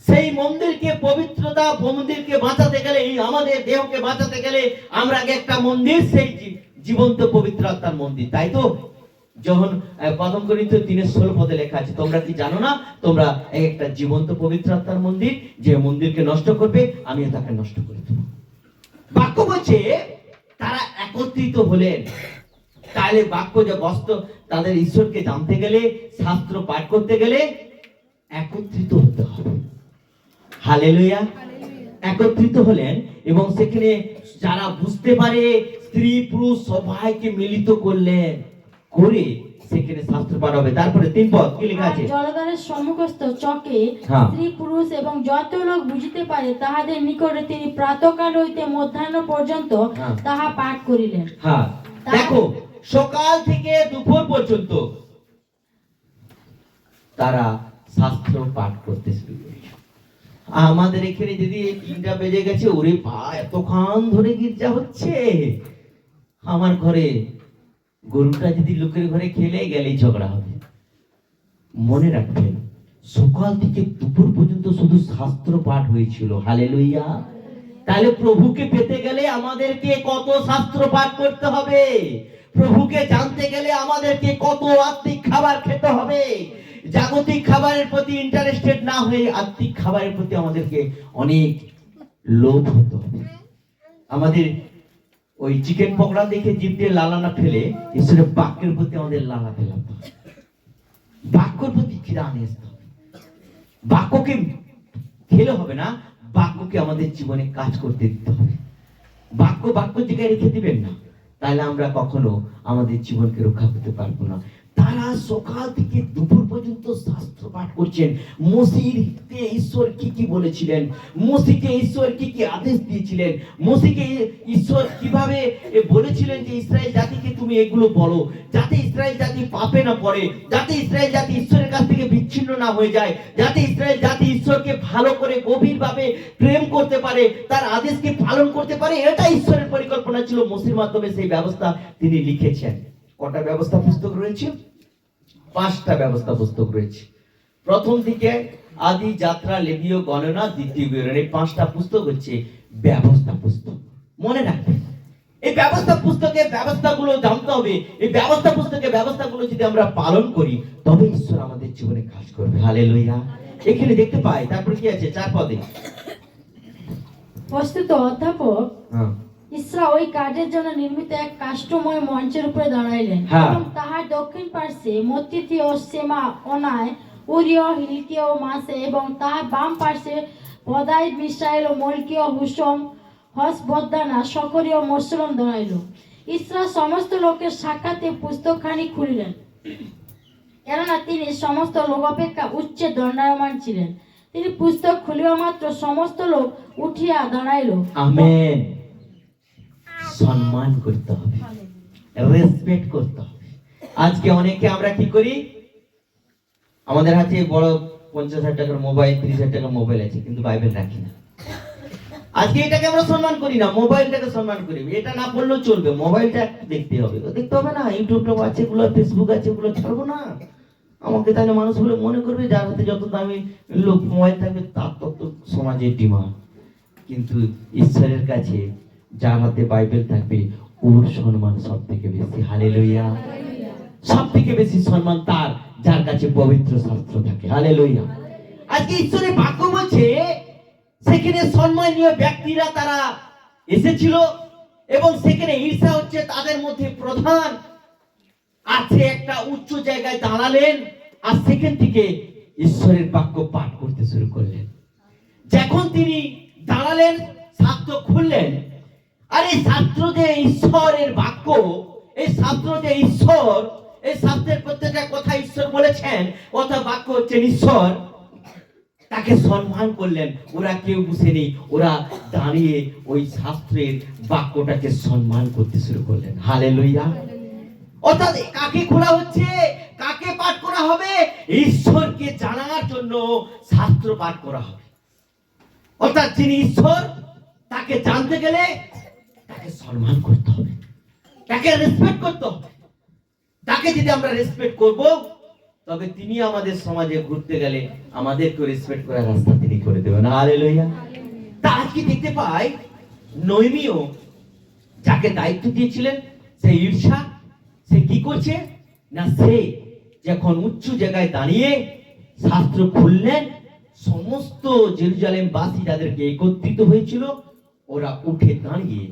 সেই মন্দিরকে পবিত্রতা, মন্দিরকে বাঁচাতে গেলে, আমাদের দেহকে বাঁচাতে গেলে আমরা একটা মন্দির, সেই জীবন্ত পবিত্র আত্মার মন্দির, তাই তো? যখন প্রথম করিন্থীয় 3:16 লেখা আছে, তোমরা কি জানো না তোমরা একটা জীবন্ত পবিত্র আত্মার মন্দির, যে মন্দিরকে নষ্ট করবে আমিও তাকে নষ্ট করে দেব। বাক্য বলছে তারা একত্রিত হলেন। তাহলে বাক্য যে বস্ত তাদের ঈশ্বরকে জানতে গেলে, শাস্ত্র পাঠ করতে গেলে একত্রিত হতে হবে। হালেলুয়া। একত্রিত হলেন এবং সেখানে যারা বুঝতে পারে স্ত্রী পুরুষ সবাইকে মিলিত করলেন, করে সেখানে শাস্ত্র পাঠ হবে। তারপরে 3 পদ কি লেখা আছে? জলধারের সম্মুখস্থ চকে স্ত্রী পুরুষ এবং যত লোক বুঝিতে পারে তাহাদের নিকটে তিনি প্রাতঃকাল হইতে মধ্যাহ্ন পর্যন্ত তাহা পাঠ করিলেন। হ্যাঁ, দেখো সকাল থেকে দুপুর পর্যন্ত তারা শাস্ত্র পাঠ করতে শুরু করেছে। আমাদের এখানে যদি 3টা বেজে গেছে, ওরে ভাই এতক্ষণ ধরে গির্জা হচ্ছে। আমার ঘরে গরুটা যদি লোকের ঘরে খেলে গেলেই ঝগড়া হবে। মনে রাখবেন সকাল থেকে দুপুর পর্যন্ত শুধু শাস্ত্র পাঠ হয়েছিল। হালেলুয়া। তাহলে প্রভুকে পেতে গেলে আমাদেরকে কত শাস্ত্র পাঠ করতে হবে? প্রভুকে জানতে গেলে আমাদেরকে কত আত্মিক খাবার খেতে হবে? জাগতিক খাবারের প্রতি ইন্টারেস্টেড না হয়ে আত্মিক খাবারের প্রতি আমাদেরকে অনেক লোভ হতে হবে। আমাদের ওই চিকেন পকোড়া দেখে জিভ দিয়ে লালানা ফেলে ঈশ্বরের বাক্যের প্রতি আমাদের লালা ফেলাতে হবে। বাক্যের প্রতি ঘৃণা নিয়ে আসতে হবে। বাক্যকে খেলে হবে না, বাক্যকে আমাদের জীবনে কাজ করতে দিতে হবে। বাক্য জায়গায় রেখে দিবেন না, তাহলে আমরা কখনো আমাদের জীবনকে রক্ষা করতে পারবো না। তারা সকাল থেকে দুপুর পর্যন্ত শাস্ত্র পাঠ করছেন। মসিহকে ঈশ্বর কি কি বলেছিলেন, মসিহকে ঈশ্বর কি কি আদেশ দিয়েছিলেন, মসিহকে ঈশ্বর কিভাবে বলেছিলেন যে ইসরায়েল জাতিকে তুমি এগুলো বলো, যাতে ইসরায়েল জাতি পাপে না পড়ে, যাতে ইসরায়েল জাতি ঈশ্বরের কাছ থেকে বিচ্ছিন্ন না হয়ে যায়, যাতে ইসরায়েল জাতি ঈশ্বরকে ভালো করে গভীরভাবে প্রেম করতে পারে, তার আদেশকে পালন করতে পারে। এটা ঈশ্বরের পরিকল্পনা ছিল। মসির মাধ্যমে সেই ব্যবস্থা তিনি লিখেছেন। কটা ব্যবস্থা পুস্তক রয়েছে? 5টা ব্যবস্থা পুস্তক রয়েছে। প্রথম দিকে আদি, যাত্রা, লেবীয়, গণনা, দ্বিতীয় বিবরণ, এই 5টা পুস্তক হচ্ছে ব্যবস্থা পুস্তক। মনে রাখবেন এই ব্যবস্থা পুস্তকের ব্যবস্থাগুলো জানতে হবে। এই ব্যবস্থা পুস্তকের ব্যবস্থাগুলো যদি আমরা পালন করি, তবে ঈশ্বর আমাদের জীবনে কাজ করবে। হালেলুয়া। এখানে দেখতে পাই, তারপরে কি আছে 4 পদে? বস্তুত অধ্যাপক হ্যাঁ ইসরা ওই কাজের জন্য নির্মিত এক কাষ্ঠময় মঞ্চের উপরে দাঁড়াইলেন হ্যাঁ। এবং তাহার দক্ষিণ পার্শ্বে মত্তিথি ও সেমা অনায় উরিয় হিলকিয় ও মাসে এবং তাহার বাম পার্শ্বে পদাই মিসাইল ও মলকিয় হুসম হসবদ্দানা সকরীয় মসলম দাঁড়াইল। ইসরা সমস্ত লোকের সাক্ষাতে পুস্তকখানি খুলিলেন, কেননা তিনি সমস্ত লোক অপেক্ষা উচ্চে দণ্ডায়মান ছিলেন। তিনি পুস্তক খুলিয়া মাত্র সমস্ত লোক উঠিয়া দাঁড়াইল। আমেন। সম্মান করতে হবে, রেসপেক্ট করতে হবে। আজকে অনেকে আমরা কি করি, আমাদের হাতে বড় 50,000 টাকার মোবাইল, 30,000 টাকার মোবাইল আছে, কিন্তু বাইবেল রাখি না। আজকে এটাকে আমরা সম্মান করি না, মোবাইলটাকে সম্মান করি। এটা না পড়লেও চলবে, মোবাইলটা একটু দেখতে হবে। দেখতে হবে না, ইউটিউবটা আছে, গুলো ফেসবুক আছে, গুলো ছাড়বো না। আমাকে তাহলে মানুষ বলে মনে করবে যার হাতে যত দামি লোক মোবাইল থাকবে তার তত সমাজের ডিমান্ড। কিন্তু ঈশ্বরের কাছে যার হাতে বাইবেল থাকবে ওর সম্মান সব থেকে বেশি। হালেলুয়া। সব থেকে বেশি সম্মান তার যার কাছে পবিত্র শাস্ত্র থাকে। হালেলুয়া। আজকে ঈশ্বরের বাক্য বলছে সেখানে সম্মানীয় ব্যক্তিরা তারা এসেছিল এবং সেখানে ঈর্ষা হচ্ছে তাদের মধ্যে প্রধান আছে, একটা উচ্চ জায়গায় দাঁড়ালেন আর সেখান থেকে ঈশ্বরের বাক্য পাঠ করতে শুরু করলেন। যখন তিনি দাঁড়ালেন, শাস্ত্র খুললেন, আর এই শাস্ত্র যে ঈশ্বরের বাক্য, এই শাস্ত্র যে ঈশ্বর, এই শাস্ত্রের প্রত্যেকটা কথা ঈশ্বর বলেছেন, কথা বাক্য হচ্ছেন ঈশ্বর, তাকে সম্মান করলেন। ওরা কেউ বুঝেনি, ওরা দাঁড়িয়ে ওই শাস্ত্রের বাক্যটাকে সম্মান করতে শুরু করলেন। হালেলুয়া। অর্থাৎ কাকে খোলা হচ্ছে, কাকে পাঠ করা হবে? ঈশ্বরকে জানার জন্য শাস্ত্র পাঠ করা হবে। অর্থাৎ যিনি ঈশ্বর, তাকে জানতে গেলে তাকে সম্মান করতে হবে, তাকে রেসপেক্ট করতে হবে। তাকে যদি আমরা রেসপেক্ট করব, তবে তিনি আমাদের সমাজে ঘুরতে গেলে আমাদেরকে রেসপেক্ট করার রাস্তা তিনি করে দেবেন। হালেলুয়া। তা আজকে দেখতে পাই নহমিও যাকে দায়িত্ব দিয়েছিলেন, সে ঈর্ষা, সে কি করছে না, সে যখন উচ্চ জায়গায় দাঁড়িয়ে শাস্ত্র খুললেন, সমস্ত জেরুজালেম বাসী যাদেরকে একত্রিত হয়েছিল, ওরা উঠে দাঁড়িয়ে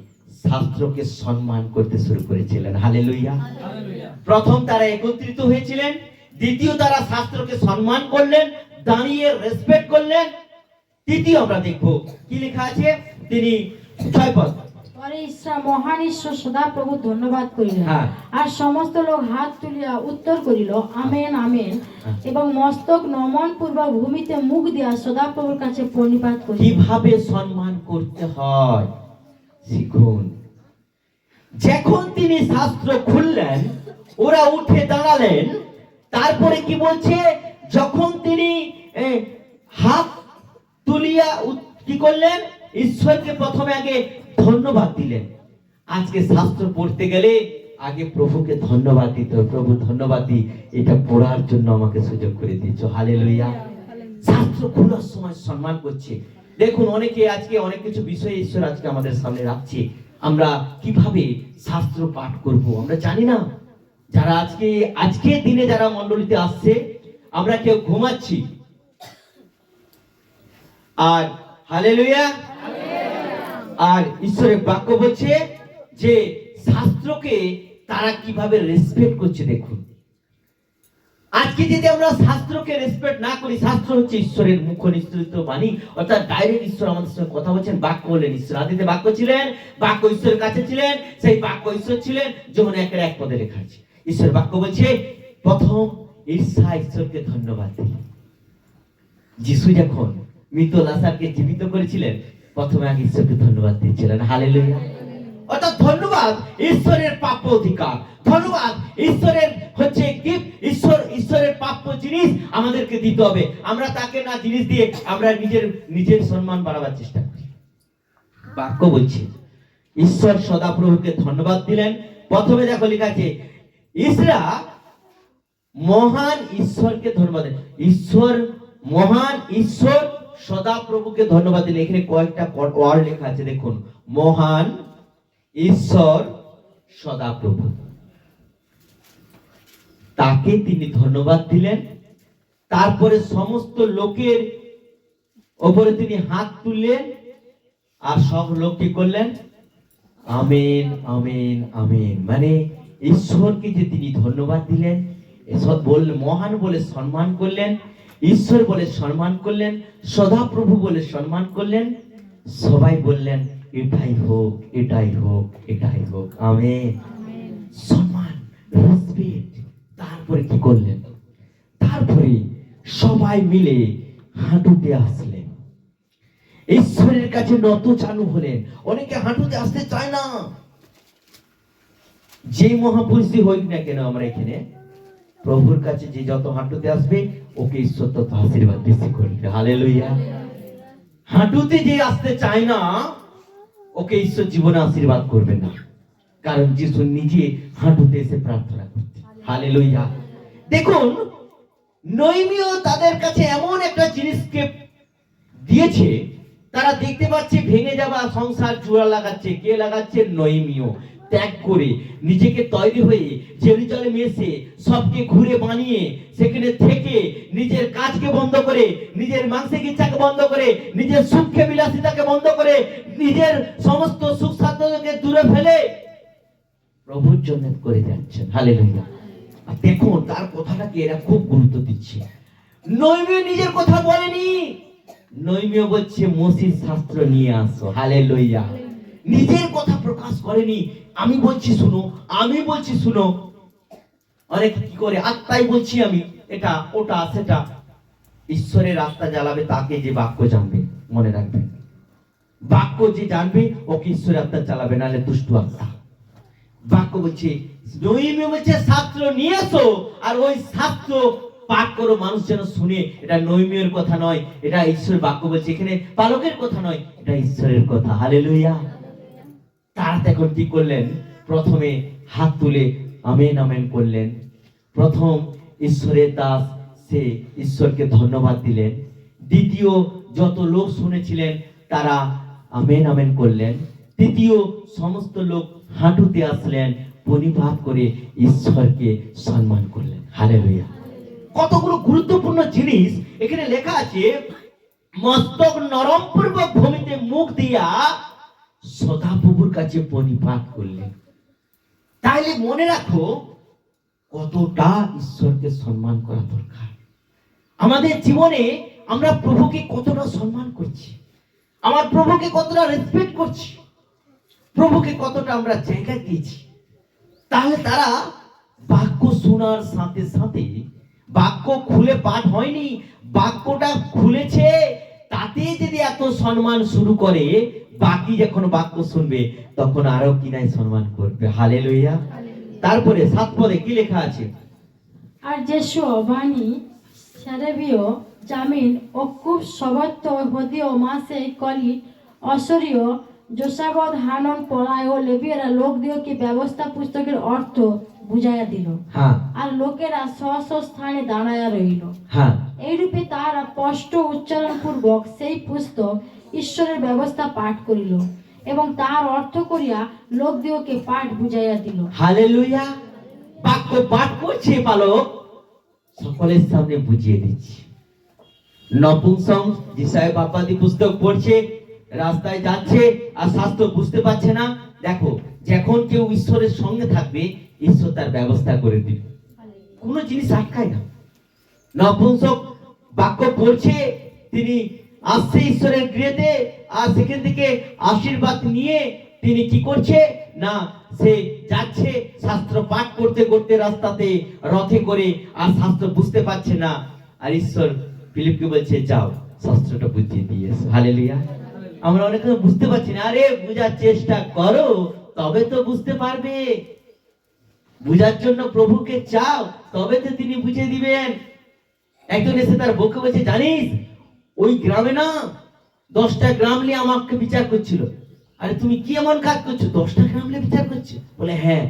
শাস্ত্রকে সম্মান করতে শুরু করেছিলেন। হালেলুয়া। প্রথম তারা একত্রিত হয়েছিলেন, দ্বিতীয় তারা শাস্ত্রকে সম্মান করলেন, দাঁড়িয়ে রেসপেক্ট করলেন। তৃতীয় আমরা দেখব কি লেখা আছে, তিনি 6 পদ। পরে ইসরা মহান ঈশ্বর সদাপ্রভু ধন্যবাদ করিলেন, হ্যাঁ। আর সমস্ত লোক হাত তুলিয়া উত্তর করিল, আমেন আমেন, হ্যাঁ। এবং মস্তক নমন পূর্বক ভূমিতে মুখ দিয়া সদাপ্রভুর কাছে প্রণিপাত করিল। কিভাবে সম্মান করতে হয় শিখুন। যখন তিনি শাস্ত্র খুললেন, ওরা উঠে দাঁড়ালেন। তারপরে কি বলছে, যখন তিনি হাত তুলিয়া কি করলেন, ঈশ্বরকে প্রথমে আগে ধন্যবাদ দিলেন। আজকে শাস্ত্র পড়তে গেলে আগে প্রভুকে ধন্যবাদ দিতে হবে। প্রভু ধন্যবাদ দিই, এটা পড়ার জন্য আমাকে সুযোগ করে দিয়েছো। হালেলুয়া। শাস্ত্র খোলার সময় সম্মান করছে। দেখুন, অনেকে আজকে অনেক কিছু বিষয় ঈশ্বর আজকে আমাদের সামনে রাখছে, আমরা কিভাবে শাস্ত্র পাঠ করব আমরা জানি না। যারা আজকের দিনে যারা মণ্ডলীতে আসছে, আমরা কেউ ঘুমাচ্ছি, আর হালেলুয়া, আর ঈশ্বরের বাক্য বলছে যে শাস্ত্রকে তারা কিভাবে রেসপেক্ট করছে। দেখুন, আজকে যদি আমরা শাস্ত্রকে রেসপেক্ট না করি, শাস্ত্র হচ্ছে ঈশ্বরের মুখ নিঃসৃত বাণী, অর্থাৎ ডাইরেক্ট ঈশ্বর আমাদের সঙ্গে কথা বলছেন। বাক্য হলেন ঈশ্বর। আদিতে বাক্য ছিলেন, বাক্য ঈশ্বরের কাছে ছিলেন, সেই বাক্য ঈশ্বর ছিলেন। যখন 1 পদে লেখা আছে, ঈশ্বর বাক্য বলছে প্রথম ঈর্ষা ঈশ্বরকে ধন্যবাদ দিলেন। যিশু যখন মৃত লাজারকে জীবিত করেছিলেন, প্রথমে আগে ঈশ্বরকে ধন্যবাদ দিয়েছিলেন। হালেলুয়া। অর্থাৎ ধন্যবাদ ঈশ্বরের প্রাপ্য অধিকার, ধন্যবাদ ঈশ্বরের হচ্ছে গিফট। ঈশ্বরের প্রাপ্য জিনিস আমাদেরকে দিতে হবে। আমরা তাকে না জিনিস দিয়ে আমরা নিজের সম্মান বাড়াবার চেষ্টা করি। বাক্য বলছে ঈশ্বর সদাপ্রভুকে ধন্যবাদ দিলেন। প্রথমে দেখো লেখা আছে, ইসরা মহান ঈশ্বরকে ধন্যবাদ দেন। ঈশ্বর মহান ঈশ্বর সদাপ্রভুকে ধন্যবাদ দিলেন। এখানে কয়েকটা ওয়ার্ড লেখা আছে, দেখুন, মহান ঈশ্বর সদাপ্রভু। তাকে তিনি ধন্যবাদ দিলেন। তারপরে সমস্ত লোকের ওপরে তিনি হাত তুললেন, আর সব লোক কি করলেন? Amen, amen, amen. মানে ঈশ্বরকে যে তিনি ধন্যবাদ দিলেন, এসব বললেন, মহান বলে সম্মান করলেন, ঈশ্বর বলে সম্মান করলেন, সদাপ্রভু বলে সম্মান করলেন। সবাই বললেন এটাই হোক, এটাই হোক, এটাই হোক। আমেন। সম্মান, রেসপেক্ট। তারপরে কি করলেন? তারপরে সবাই মিলে হাঁটুতে আসলেন, ঈশ্বরের কাছে নত চালু হলেন। অনেকে হাঁটুতে আসতে চায় না। যে মহাপুরুষই হই না কেন, আমরা এখানে প্রভুর কাছে যে যত হাঁটুতে আসবে, ওকে ঈশ্বর তত আশীর্বাদ বেশি করবে। হালেলুয়া। হাঁটুতে যে আসতে চায় না, ওকে ঈশ্বর জীবনে আশীর্বাদ করবে না। কারণ যিশু নিজে হাঁটুতে এসে প্রার্থনা করতে। হালেলুয়া। দেখুন, নইমিও তাদের কাছে এমন একটা জিনিসকে দিয়েছে, তারা দেখতে পাচ্ছে ভেঙে যাওয়া সংসার জোড়া লাগাচ্ছে। কে লাগাচ্ছে? নইমিও। ত্যাগ করে নিজেকে তৈরি হয়ে জেরুজালেমে এসে সবকে ঘুরে বানিয়ে সেখানে থেকে নিজের কাজকে বন্ধ করে, নিজের মানসিক ইচ্ছাকে বন্ধ করে, নিজের সুখকে বিলাসিতাকে বন্ধ করে, নিজের সমস্ত সুখ সাধ্যকে দূরে ফেলে প্রভুর জন্য করে যাচ্ছেন। হালেলুয়া। আর দেখুন তার কথাটাকে এরা খুব গুরুত্ব দিচ্ছে। নইমিও নিজের কথা বলেনি, নইমিও বলছে মসির শাস্ত্র নিয়ে আসো। হালেলুয়া। নিজের কথা প্রকাশ করেনি। আমি বলছি শুনো, আমি বলছি শুনো। অনেক কি করে আত্মাই বলছি আমি, এটা ওটা সেটা। ঈশ্বরের রাস্তা জ্বালাবে তাকে যে বাক্য জানবে। মনে রাখবেন, বাক্য যে জানবে ওকে ঈশ্বরের আত্মা চালাবে, নাহলে দুষ্টু আত্মা। বাক্য বলছে, নইমিও বলছে শাস্ত্র নিয়ে এসো, আর ওই শাস্ত্র পাঠ করো, মানুষ যেন শুনে। এটা নইমিওর কথা নয়, এটা ঈশ্বর বাক্য বলছে। এখানে পালকের কথা নয়, এটা ঈশ্বরের কথা। হালেলুয়া। তারা তখন কি করলেন? প্রথমে হাত তুলে আমেন আমেন করলেন। প্রথম ঈশ্বরের দাস সে ঈশ্বরকে ধন্যবাদ দিলেন। দ্বিতীয় যত লোক শুনেছিলেন তারা আমেন আমেন করলেন। তৃতীয় সমস্ত লোক হাঁটুতে আসলেন, প্রণিপাত করে ঈশ্বরকে সম্মান করলেন। হালেলুয়া। কতগুলো গুরুত্বপূর্ণ জিনিস এখানে লেখা আছে। মস্তক নরম পূর্বক ভূমিতে মুখ দিয়া সদাপ্রভুর কাছে প্রণিপাত করলেন। তাইলে মনে রাখো কতটা ঈশ্বরকে সম্মান করা দরকার। আমাদের জীবনে আমরা প্রভুকে কতটা সম্মান করছি, আমার প্রভুকে কতটা রেসপেক্ট করছি, প্রভুকে কতটা আমরা জায়গা দিয়েছি। তাহলে তারা বাক্য শোনার সাথে সাথে, বাক্য খুলে পাঠ হয়নি, বাক্যটা খুলেছে, তাতে যদি এত সম্মান শুরু করে, বাকি যখন বাক্য শুনবে তখন আরো কিনাই সম্মান করবে। হালেলুয়া। তারপরে 7 পদে কি লেখা আছে? আর যেসু বাণী সেরেবীয় জামিন ও খুব সবত্ব হদিও মাসে কলি অসরীয় জোসাবদ হানন পড়ায় ও লেবিয়েরা লোক দিওকে ব্যবস্থা পুস্তকের অর্থ বুঝাইয়া দিল। হ্যাঁ আর লোকেরা স্ব স্ব স্থানে দাঁড়াইয়া রইল। হ্যাঁ। এইরূপে তাহারা স্পষ্ট উচ্চারণ পূর্বক সেই পুস্তক ঈশ্বরের ব্যবস্থা পাঠ করিল এবং তাহার অর্থ করিয়া লোক দিওকে পাঠ বুঝাইয়া দিল। হালেলুয়া। বাক্য পাঠ করছে পালক, সকলের সামনে বুঝিয়ে দিচ্ছে। নপুংসক যিশায়া বাপ্পাদি পুস্তক পড়ছে, রাস্তায় যাচ্ছে আর শাস্ত্র বুঝতে পারছে না। দেখো, যখন কেউ ঈশ্বরের সঙ্গে থাকবে, ঈশ্বর তার ব্যবস্থা করে দিবে, কোনো জিনিস আটকায় না। নপুংসক বাক্য পড়ছে, তিনি আসছে ঈশ্বরের গৃহেতে, আর সেখান থেকে আশীর্বাদ নিয়ে তিনি কি করছে না, সে যাচ্ছে শাস্ত্র পাঠ করতে করতে রাস্তাতে রথে করে, আর শাস্ত্র বুঝতে পারছে না। আর ঈশ্বর ফিলিপকে বলছে যাও শাস্ত্রটা বুঝিয়ে দিয়ে এসো। হালেলুয়া। আমরা অনেক বুঝতে পারছি না, আরে বুঝার চেষ্টা করো, তবে তো বুঝতে পারবে। বুঝার জন্য প্রভুকে চাও, তবে তো তিনি বুঝিয়ে দিবেন। একজন এসে তার বউকে বলছে, জানিস ওই গ্রামে না 10টা গ্রাম নিয়ে আমাকে বিচার করছিল। আরে তুমি কি এমন কাজ করছো, 10টা গ্রাম নিয়ে বিচার করছো? বলে হ্যাঁ,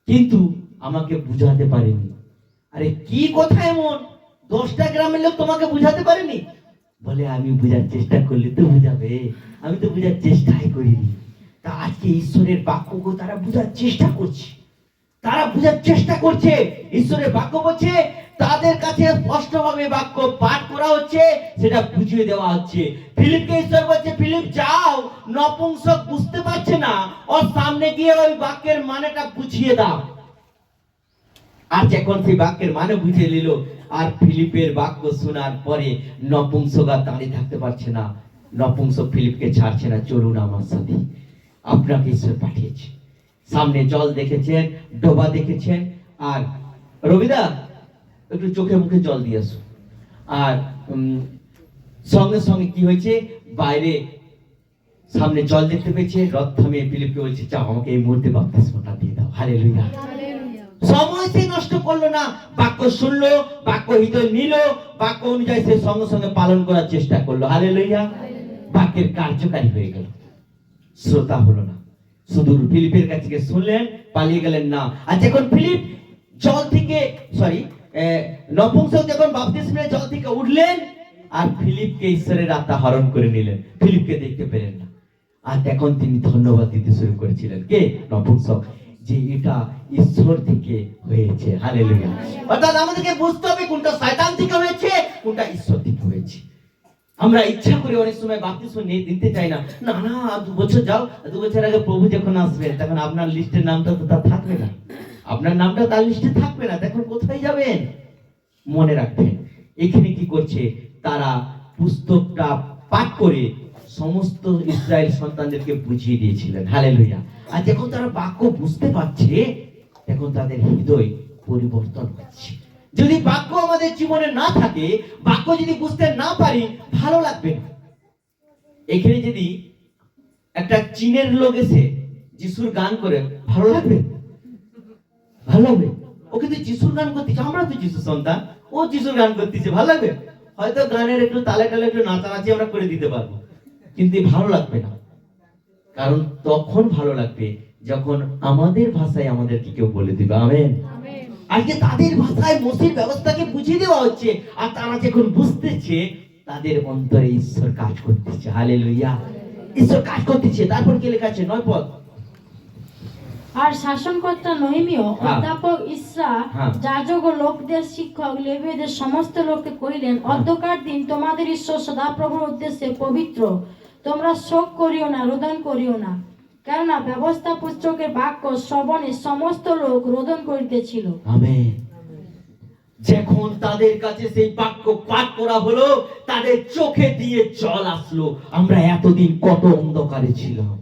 কিন্তু আমাকে বুঝাতে পারেনি। আরে কি কথা এমন, 10টা গ্রামের লোক তোমাকে বুঝাতে পারেনি? বলে আমি বুঝার চেষ্টা করলে তো বুঝাবে, আমি তো বুঝার চেষ্টাই করিনি। তা আজকে ঈশ্বরের বাক্যকে তারা বোঝার চেষ্টা করছে। তারা বোঝার চেষ্টা করছে। ঈশ্বরের বাক্য বলছে, তাদের কাছে স্পষ্টভাবে বাক্য পাঠ করা হচ্ছে, সেটা বুঝিয়ে দেওয়া হচ্ছে। ফিলিপকে ঈশ্বর বলছে, ফিলিপ যাও, নপুংসক বুঝতে পারছে না, ওর সামনে গিয়ে ওই বাক্যের মানেটা বুঝিয়ে দাও। আর যখন সেই বাক্যের মানে বুঝিয়ে নিল, আর ফিলিপের বাক্য শোনার পরে নপুংসক আর দাঁড়িয়ে থাকতে পারছে না। নপুংসক ফিলিপকে ছাড়ছে না, চলুন আমার সাথে, আপনাকে ঈশ্বর পাঠিয়েছে। সামনে জল দেখেছেন, ডোবা দেখেছেন। আর রবিদা একটু চোখে মুখে জল দিয়ে আসো। আর সঙ্গে সঙ্গে কি হয়েছে, বাইরে সামনে জল দেখতে পেয়েছে, রথ থামিয়ে ফিলিপকে বলছে, যাও আমাকে এই মুহূর্তে বাপ্তিস্মটা দিয়ে দাও। হালেলুয়া। সময় সে নষ্ট করলো না, বাক্য শুনলো, বাক্য হৃদয় নিল, বাক্য অনুযায়ী সে সঙ্গে সঙ্গে পালন করার চেষ্টা করলো। হালেলুয়া। বাক্যের কার্যকারী হয়ে গেল, শ্রোতা হলো না, শুধু ফিলিপের কাছে শুনলেন, পালিয়ে গেলেন না। আর যখন ফিলিপ জল থেকে নপুংসক যখন বাপ্তিস্মের জল থেকে উঠলেন, আর ফিলিপকে ঈশ্বরের আত্মা হরণ করে নিলেন, ফিলিপকে দেখতে পেলেন না। আর তখন তিনি ধন্যবাদ দিতে শুরু করেছিলেন, কে? নপুংসক, যে এটা ঈশ্বর থেকে হয়েছে। হালেলুয়া। অর্থাৎ আমাদেরকে বুঝতে হবে কোনটা শয়তান থেকে হয়েছে, কোনটা ঈশ্বর থেকে হয়েছে। আমরা ইচ্ছা করে অনেক সময় বাপ্তিস্ম নিতে চাই না। না না, 2 বছর যাও, 2 বছর আগে প্রভু যখন আসবেন, তখন আপনার লিস্টের নামটা তো তার থাকবে না, আপনার নামটা তার লিস্টে থাকবে না, তখন কোথায় যাবেন? মনে রাখবেন, এখানে কি করছে, তারা পুস্তকটা পাঠ করে সমস্ত ইসরায়েল সন্তানদেরকে বুঝিয়ে দিয়েছিলেন। হালেলুয়া। আর যখন তারা বাক্য বুঝতে পারছে, তখন তাদের হৃদয় পরিবর্তন হচ্ছে। যদি বাক্য আমাদের জীবনে না থাকে, বাক্য যদি বুঝতে না পারি, ভালো লাগবে না। এখানে যদি একটা চীনের লোক এসে যিশুর গান করে, ভালো লাগবে? ভালো লাগবে? ও কিন্তু যিশুর গান করতেছে, আমরা তো যিশু সন্তান, ও যিশুর গান করতেছে, ভালো লাগবে? হয়তো গানের একটু তালে তালে একটু নাচানাচি আমরা করে দিতে পারবো, কিন্তু ভালো লাগবে না। কারণ তখন ভালো লাগবে যখন আমাদের ভাষায় আমাদেরকে কেউ বলে দিবে। আমেন। আজকে তাদের ভাষায় মসির ব্যবস্থাকে বুঝিয়ে দেওয়া হচ্ছে, আর তারা যখন বুঝতেছে, তাদের অন্তরে ঈশ্বর কাজ করতেছে। হালেলুয়া। ঈশ্বর কাজ করতেছে। তারপর কি লেখা আছে 9 পদ? আর শাসনকর্তা নহিমীয় অধ্যাপক ইসরা যাজক ও লোকদের শিক্ষক লেবীয়দের সমস্ত লোককে কহিলেন, অধ্যকার দিন তোমাদের ঈশ্বর সদাপ্রভুর উদ্দেশ্যে পবিত্র, তোমরা শোক করিও না, রোদন করিও না, কেননা ব্যবস্থা পুস্তকের বাক্য শ্রবণে সমস্ত লোক রোদন করিতেছিল। আমেন। যখন তাদের কাছে সেই বাক্য পাঠ করা হলো, তাদের চোখে দিয়ে জল আসলো। আমরা এতদিন কত অন্ধকারে ছিলাম,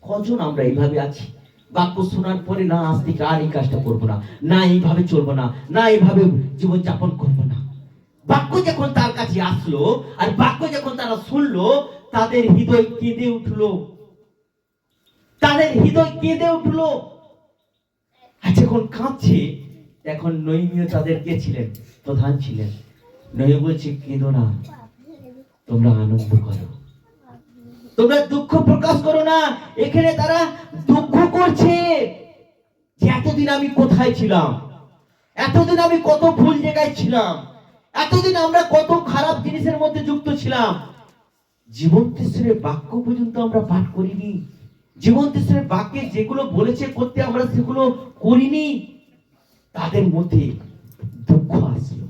কজন আমরা এইভাবে আছি, বাক্য শোনার পরে না, আজ থেকে আর এই কাজটা করবো না, না এইভাবে চলবো না, না এইভাবে জীবন যাপন করবো না। বাক্য যখন তার কাছে আসলো, আর বাক্য যখন তারা শুনলো, তাদের হৃদয় কেঁদে উঠলো, তাদের হৃদয় কেঁদে উঠলো। আর যখন কাঁদছে, এখন নহিমীয় তাদের কে ছিলেন? প্রধান ছিলেন। নহিমীয় বলছে, কেঁদো না, তোমরা আনন্দ করো, তোমরা দুঃখ প্রকাশ করো না। এখানে তারা দুঃখ করছে যে এতদিন আমি কোথায় ছিলাম, এতদিন আমি কত ভুল জায়গায় ছিলাম, এতদিন আমরা কত খারাপ জিনিসের মধ্যে যুক্ত ছিলাম। জীবন্ত ঈশ্বরের বাক্য পর্যন্ত আমরা পাঠ করিনি, জীবন্ত ঈশ্বরের বাক্যে যেগুলো বলেছে করতে, আমরা সেগুলো করিনি। তাদের মধ্যে দুঃখ আসলো।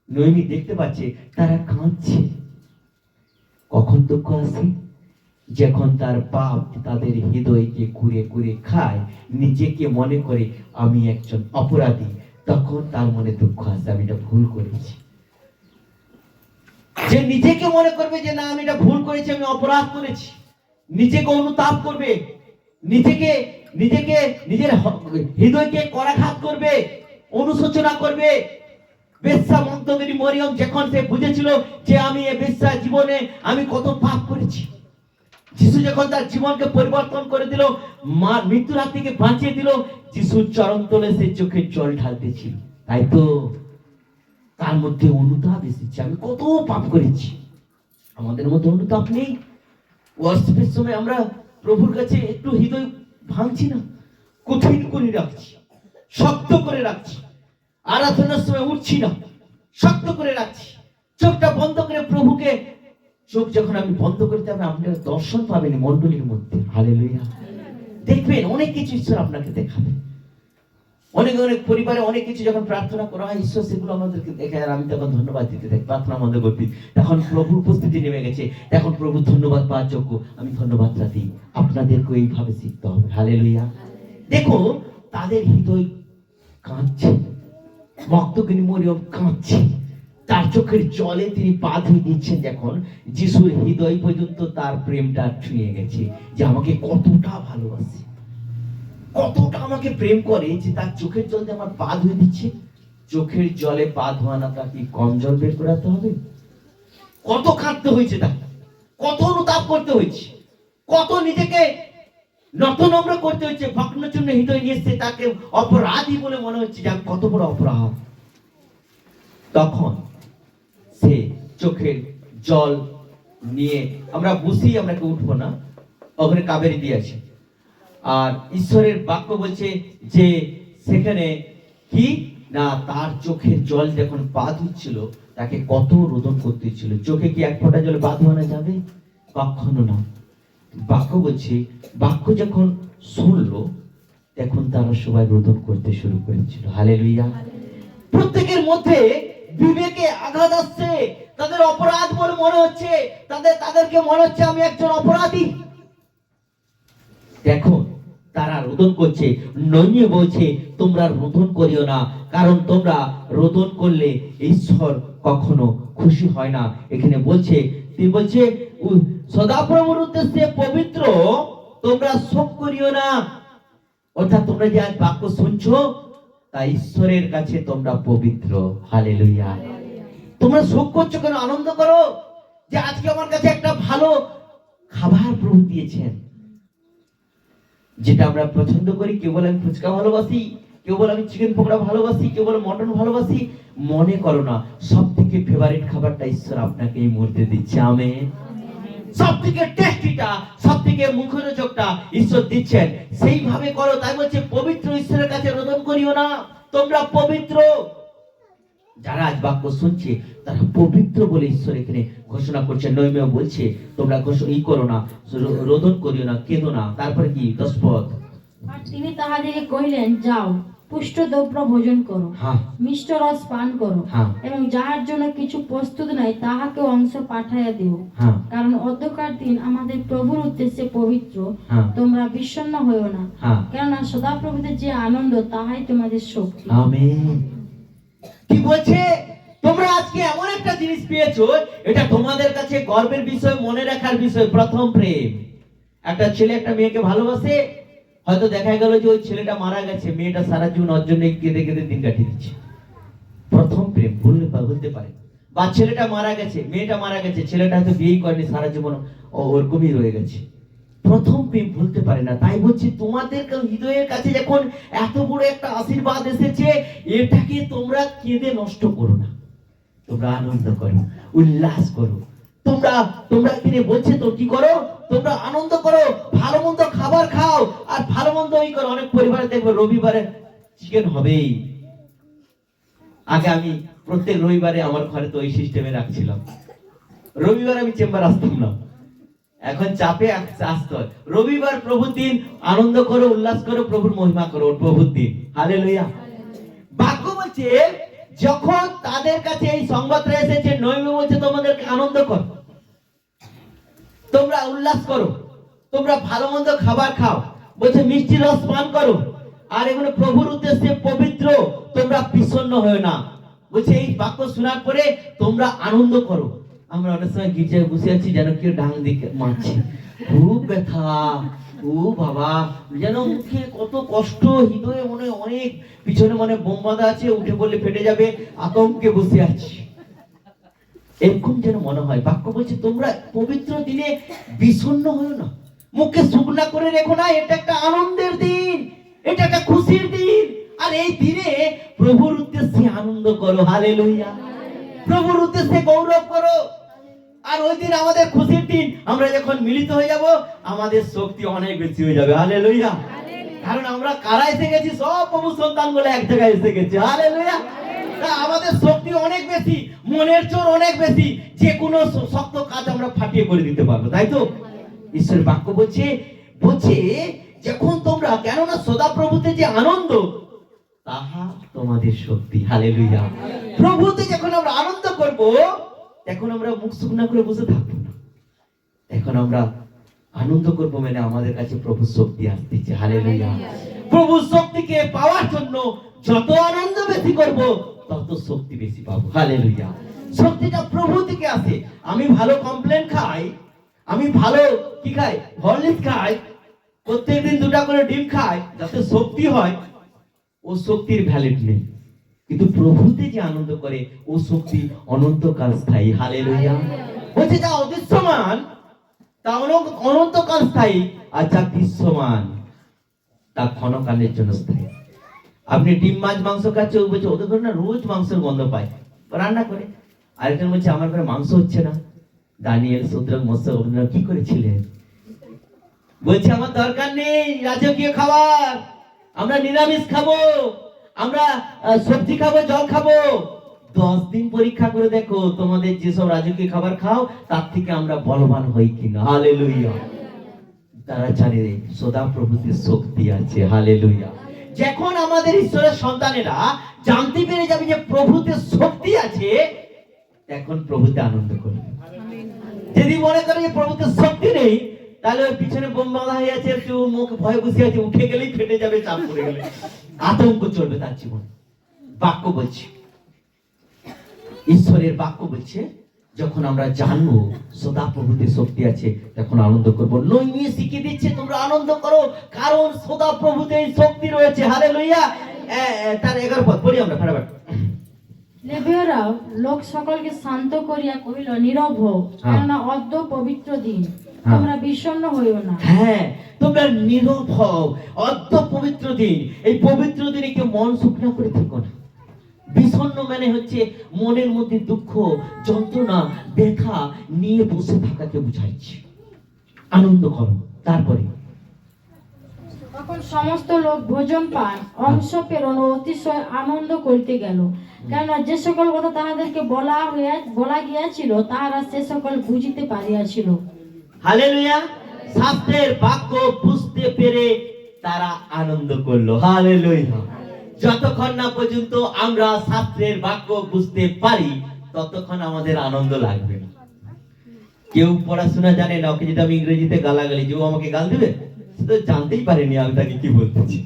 নহিমী দেখতে পাচ্ছে তারা কাঁদছে। কখন দুঃখ আসে? যখন তার পাপ তাদের হৃদয়কে কুড়ে কুড়ে খায়, নিজেকে মনে করে আমি একজন অপরাধী, তখন তার মনে দুঃখ আসে, আমি এটা ভুল করেছি। যে নিজেকে মনে করবে যে না, আমি এটা ভুল করেছি, আমি অপরাধ করেছি, নিজেকে অনুতাপ করবে, নিজেকে নিজেকে নিজের হৃদয়কে করাঘাত করবে, অনুশোচনা করবে। বেশ্যা মন্তগিরি মরিয়ম যখন সে বুঝেছিল যে আমি এই বেশ্যা জীবনে আমি কত পাপ করেছি, যিশু যখন তার জীবনকে পরিবর্তন করে দিল, মা মৃত্যুর হাত থেকে বাঁচিয়ে দিল, যিশুর চরণ তলে সে চোখের জল ঢালতেছিল। তাই তো তার মধ্যে অনুতাপ এসেছে, আমি কত পাপ করেছি। আমাদের মধ্যে অনুতাপ নেই? ওয়ার্শিপের সময় আমরা প্রভুর কাছে একটু হৃদয় ভাঙছি না? কঠিন করে রাখছি, শক্ত করে রাখছি। আরাধনার সময় উঠছি না, শক্ত করে রাখছি। চোখটা বন্ধ করে প্রভুকে, চোখ যখন আমি বন্ধ করতে হবে, আপনারা দর্শন পাবেন মন্ডলীর মধ্যে। হালেলুয়া। দেখবেন অনেক কিছু ঈশ্বর আপনাকে দেখাবে। অনেক অনেক পরিবারে অনেক কিছু যখন প্রার্থনা করা হয়, ঈশ্বর সেগুলো আমাদেরকে দেখায়, আর আমি তখন ধন্যবাদ দিতে থাকি, প্রার্থনা আমাদের করতে। তখন প্রভুর উপস্থিতি নেমে গেছে, তখন প্রভু ধন্যবাদ পাওয়ার যোগ্য। আমি ধন্যবাদটা দিই। আপনাদেরকে এইভাবে শিখতে হবে। হালেলুয়া। দেখো, তাদের হৃদয় কাঁদছে, মক্তকিনী মরিয়ম কাঁদছে, তার চোখের জলে তিনি পা ধুয়ে দিচ্ছেন। যখন যিশুর হৃদয় পর্যন্ত তার প্রেমটা ছুঁয়ে গেছে, যে আমাকে কতটা ভালোবাসে, কতটা আমাকে প্রেম করে, যে তার চোখের জল দিয়ে আমার পা ধুয়ে দিচ্ছে। চোখের জলে পা ধোয়ানা তাকে কম জল বের করাতে হবে? কত কাঁদতে হয়েছে, তাকে কত অনুতাপ করতে হয়েছে, কত নিজেকে নত নম্র করতে হয়েছে। ভগ্নচূর্ণ হৃদয় নিয়ে এসে তাকে অপরাধী বলে মনে হচ্ছে, যে কত বড় অপরাধ। তখন সে চোখের জল নিয়ে, আমরা বুঝি, আমরা কেউ উঠবো না, ওখানে কাবেরী দিয়েছে। আর ঈশ্বরের বাক্য বলছে যে সেখানে কি না, তার চোখের জল যখন পা ধুচ্ছিল, তাকে কত রোদন করতে ছিল। চোখে কি এক ফোঁটা জলে পা ধোয়ানো যাবে? কখনো না। বাক্য বলছে, বাক্য যখন শুনলো, তখন তারা সবাই রোদন করতে শুরু করেছিল। হালেলুয়া। প্রত্যেকের মধ্যে বিবেকে আঘাত আসছে, তাদের অপরাধ বলে মনে হচ্ছে, তাদেরকে মনে হচ্ছে আমি একজন অপরাধী। দেখো, তারা রোদন করছে। নইয়ে বলছে, তোমরা রোদন করিও না, কারণ তোমরা রোদন করলে ঈশ্বর কখনো খুশি হয় না। এখানে বলছে, তিনি বলছে সদাপ্রভুর উদ্দেশ্যে পবিত্র, তোমরা শোক করিও না। অর্থাৎ তোমরা যে আজ বাক্য শুনছো, তা ঈশ্বরের কাছে তোমরা পবিত্র। হালেলুয়া। তোমরা শোক করছো কেন? আনন্দ করো, যে আজকে আমার কাছে একটা ভালো খাবার প্রভু দিয়েছেন, যেটা আমরা পছন্দ করি। কেউ বলে আমি ফুচকা ভালোবাসি, কেউ বলে আমি চিকেন পকোড়া ভালোবাসি, কেউ বলে মটন ভালোবাসি। মনে করো না, সব থেকে ফেভারিট খাবারটা ঈশ্বর আপনাকে এই মুহূর্তে দিচ্ছে। আমেন। সব থেকে টেস্টিটা, সব থেকে মুখরোচকটা ঈশ্বর দিচ্ছেন, সেইভাবে করো। তাই বলছে পবিত্র, ঈশ্বরের কাছে রোদন করিও না, তোমরা পবিত্র। যারা আজ বাক্য শুনছে, তারা পবিত্র বলে ঈশ্বর এখানে ঘোষণা করছে। নইমেও বলছে, তোমরা ই করো না, রোদন করিও না, কেঁদো না। তারপরে কি 10 পদ। আর তিনি তাহাদেরকে কহিলেন, যাও, পুষ্ট দ্রব্য ভোজন করো, মিষ্ট রস পান করো, এবং যাহার জন্য কিছু প্রস্তুত নাই, তাহাকে অংশ পাঠাইয়া দিও, কারণ অধ্যকার দিন আমাদের প্রভুর উদ্দেশ্যে পবিত্র। তোমরা বিষণ্ণ হইও না, কেননা সদাপ্রভুদের যে আনন্দ, তাহাই তোমাদের শক্তি। আমেন। কি বলছে? তোমরা আজকে এমন একটা জিনিস পেয়েছো, এটা তোমাদের কাছে গর্বের বিষয়, মনে রাখার বিষয়। প্রথম প্রেম। একটা ছেলে একটা মেয়েকে ভালোবাসে, হয়তো দেখা গেল যে ওই ছেলেটা মারা গেছে, মেয়েটা সারা জীবন ওর জন্য কেঁদে কেঁদে দিন কাটিয়ে দিচ্ছে। প্রথম প্রেম বলতে পারে। বা ছেলেটা মারা গেছে, মেয়েটা মারা গেছে, ছেলেটা হয়তো বিয়ে করেনি, সারা জীবন ওরকমই রয়ে গেছে। প্রথম প্রেম ভুলতে পারে না। তাই বলছি, তোমাদের হৃদয়ের কাছে যখন এত বড় একটা আশীর্বাদ এসেছে, এটাকে তোমরা কেঁদে নষ্ট করো না, তোমরা আনন্দ করো, উল্লাস করো। তোমরা কিনে বলছে তো কি করো? তোমরা আনন্দ করো, ভালো মন্দ খাবার খাও, আর ভালো মন্দ ওই করো। অনেক পরিবারে দেখবো রবিবারে চিকেন হবেই। আগে আমি প্রত্যেক রবিবারে আমার ঘরে তো ওই সিস্টেমে রাখছিলাম, রবিবার আমি চেম্বার আসতাম না, এখন চাপে আসতে হয়। রবিবার প্রভুর দিন, আনন্দ করো, উল্লাস করো, প্রভুর মহিমা করো, প্রভুর দিন। হালেলুয়া। বাক্য বলছে, যখন তাদের কাছে এই সংবাদটা এসেছে, নইমে বলছে তোমাদেরকে আনন্দ করো, তোমরা উল্লাস করো, তোমরা ভালো মন্দ খাবার খাও, বলছে মিষ্টি রস পান করো, আর এগুলো প্রভুর উদ্দেশ্যে পবিত্র, তোমরা বিষণ্ণ হও না। বলছে এই বাক্য শোনার পরে তোমরা আনন্দ করো। আমরা অনেক সময় গির্জায় বসে আছি, যেন কেউ ডাং দিকে মারছে, খুব ব্যথা, ও বাবা, যেন মুখে কত কষ্ট, হৃদয়ে মনে অনেক, পিছনে মনে বোম বাঁধা আছে, উঠে পড়লে ফেটে যাবে, আতঙ্কে বসে আছি, এরকম যেন মনে হয়। বাক্য বলছে তোমরা পবিত্র দিনে বিষণ্ণ হও না, মুখে শুকনা করে রেখো না। এটা একটা আনন্দের দিন, এটা একটা খুশির দিন, আর এই দিনে প্রভুর উদ্দেশ্যে আনন্দ করো। হালেলুয়া। প্রভুর উদ্দেশ্যে গৌরব করো। আর ওই দিন আমাদের খুশির দিন, আমরা যখন মিলিত হয়ে যাব, আমাদের শক্তি অনেক বেশি হয়ে যাবে। হালেলুয়া। কারণ আমরা কারা এসে গেছি, সব প্রভু সন্তান বলে এক জায়গায় এসে গেছি। হালেলুয়া। আমাদের শক্তি অনেক বেশি, মনের জোর অনেক বেশি, যে কোনো শক্ত কাজ আমরা ফাটিয়ে করে দিতে পারবো, তাই তো? ঈশ্বরের বাক্য বলছে যখন তোমরা, কেননা সদাপ্রভুতে যে আনন্দ তাহা তোমাদের শক্তি। হালেলুয়া। প্রভুতে যখন আমরা আনন্দ করব, তখন আমরা মুখ শুকনা করে বসে থাকবো না। এখন আমরা আনন্দ করব, মানে আমাদের কাছে প্রভু শক্তি আসতেছে। হালেলুয়া। প্রভু শক্তিকে পাওয়ার জন্য যত আনন্দ বেশি করব, তত শক্তি বেশি পাবো। হালেলুয়া। শক্তিটা প্রভু থেকে আসে। আমি ভালো কমপ্লেন খাই, আমি ভালো কি খাই, হরলিক্স খাই, প্রত্যেকদিন 2টা করে ডিম খাই, যাতে শক্তি হয়, ও শক্তির ভ্যালিড নেই। কিন্তু প্রভুতে যে আনন্দ করে, ও শক্তি অনন্তকাল স্থায়ী। হালেলুয়া। বলছে যা অদৃশ্যমান তা অনন্তকাল স্থায়ী, আর যা দৃশ্যমান তা ক্ষণকালের জন্য স্থায়ী। আপনি ডিম মাছ মাংস খাচ্ছে, ও বলছে ওদের ঘরে না রোজ মাংসের গন্ধ পায়, রান্না করে। আরেকজন বলছে আমার ঘরে মাংস হচ্ছে না। দানিয়েল, শদ্রক, মোশক কি করেছিলেন? বলছে আমার দরকার নেই রাজকীয় খাবার, আমরা নিরামিষ খাবো, আমরা সবজি খাবো, জল খাবো। 10 দিন পরীক্ষা করে দেখো তোমাদের যেসব রাজকীয় খাবার খাও, তার থেকে আমরা বলবান হই কিনা। হালেলুয়া। তারা জানে সদাপ্রভুতে শক্তি আছে। হালেলুয়া। যখন আমাদের ঈশ্বরের সন্তানেরা জানতে পেরে যাবে যে প্রভুতে শক্তি আছে, তখন প্রভুতে আনন্দ করবে। যদি মনে করে যে প্রভুতে শক্তি নেই, তাহলে ওই পিছনে বোম বাঁধা হয়ে আছে, একটু মুখ ভয়ে বসে আছে, উঠে গেলেই ফেটে যাবে, চাপ পড়ে গেলে আতঙ্ক চলবে তার জীবন। বাক্য বলছে, ঈশ্বরের বাক্য বলছে, যখন আমরা জানবো সদাপ্রভুতে শক্তি আছে, তখন আনন্দ করবো। নইমিয়ে শিখিয়ে দিচ্ছে তোমরা আনন্দ করো, কারণ সদাপ্রভুতে এই শক্তি রয়েছে। হালেলুয়া। তার 11 পদ পড়ি আমরা ফটাফট। লেবীয়রাও লোক সকলকে শান্ত করিয়া কহিল, নীরব হও, কেননা অদ্য পবিত্র দিন, তোমরা বিষণ্ণ হইও না। হ্যাঁ, তোমরা নীরব হও, অদ্য পবিত্র দিন। এই পবিত্র দিনে কেউ মন শুকনা করে থেকো না। বিষণ্ণ মানে হচ্ছে মনের মধ্যে দুঃখ, যন্ত্রণা, ব্যথা নিয়ে বসে থাকাকে বুঝাইছে। আনন্দ করো। তারপরে তখন সমস্ত লোক ভোজন পান, অংশ প্রেরণ ও অতিশয় আনন্দ করিতে গেল, কেননা যে সকল কথা তাহাদেরকে বলা গিয়াছিল, তাহারা সে সকল বুঝিতে পারিয়াছিল। হালেলুয়া। শাস্ত্রের বাক্য বুঝতে পেরে তারা আনন্দ করলো। হালেলুয়া। যতক্ষণ না পর্যন্ত আমরা শাস্ত্রের বাক্য বুঝতে পারি, ততক্ষণ আমাদের আনন্দ লাগবে না। কেউ পড়াশোনা জানে না, ওকে যদি আমি ইংরেজিতে গালাগালি, যে ও আমাকে গাল দেবে, সে তো জানতেই পারেনি আমি তাকে কি বলতেছি।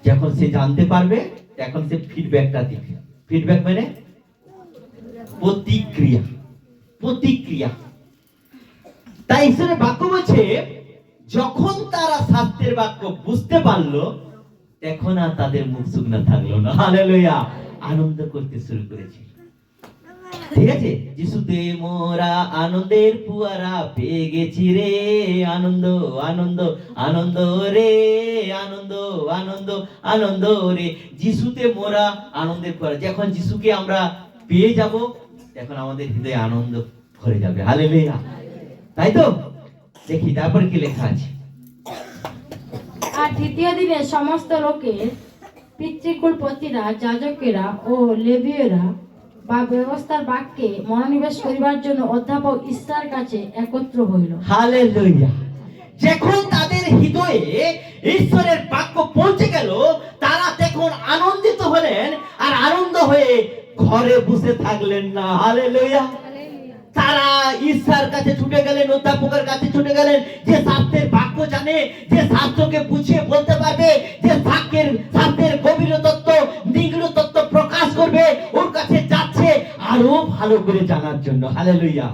যখন সে জানতে পারবে, তখন সে ফিডব্যাকটা দিবে। ফিডব্যাক মানে প্রতিক্রিয়া। প্রতিক্রিয়া। তাই ঈশ্বরের বাক্য বলছে, যখন তারা শাস্ত্রের বাক্য বুঝতে পারলো, তখন আর তাদের মুখ শুকনা থাকলো না। হালেলুয়া। আনন্দ করতে শুরু করেছে। ঠিক আছে। যিশুতে মোরা আনন্দের ফুয়ারা পেয়ে গেছি রে, আনন্দ আনন্দ আনন্দ রে, আনন্দ আনন্দ আনন্দ রে। যিশুতে মোরা আনন্দের ফুয়ারা। যখন যিশুকে আমরা পেয়ে যাব, তখন আমাদের হৃদয়ে আনন্দ ভরে যাবে। হালেলুয়া। তাই তো? দেখি তারপর কি লেখা আছে। আর তৃতীয় দিনে সমস্ত লোকের পিতৃকুলপতিরা, যাজকেরা ও লেবীয়রা বা ব্যবস্থার বাক্যে মনোনিবেশ করিবার জন্য অধ্যাপক ঈশার কাছে একত্র হইল। হালেলুয়া। যখন তাদের হৃদয়ে ঈশ্বরের বাক্য পৌঁছে গেল, তারা তখন আনন্দিত হলেন, আর আনন্দ হয়ে ঘরে বসে থাকলেন না। হালেলুয়া। তারা ঈশ্বরের কাছে ছুটে গেলেন, অধ্যাপকের কাছে ছুটে গেলেন, যে শাস্ত্রের বাক্য জানে, যে শাস্ত্রকে বুঝিয়ে বলতে পারবে, যে শাস্ত্রের গভীর তত্ত্ব, নিগূঢ় তত্ত্ব প্রকাশ করবে, ওর কাছে যাচ্ছে আরো ভালো করে জানার জন্য। হালেলুয়া।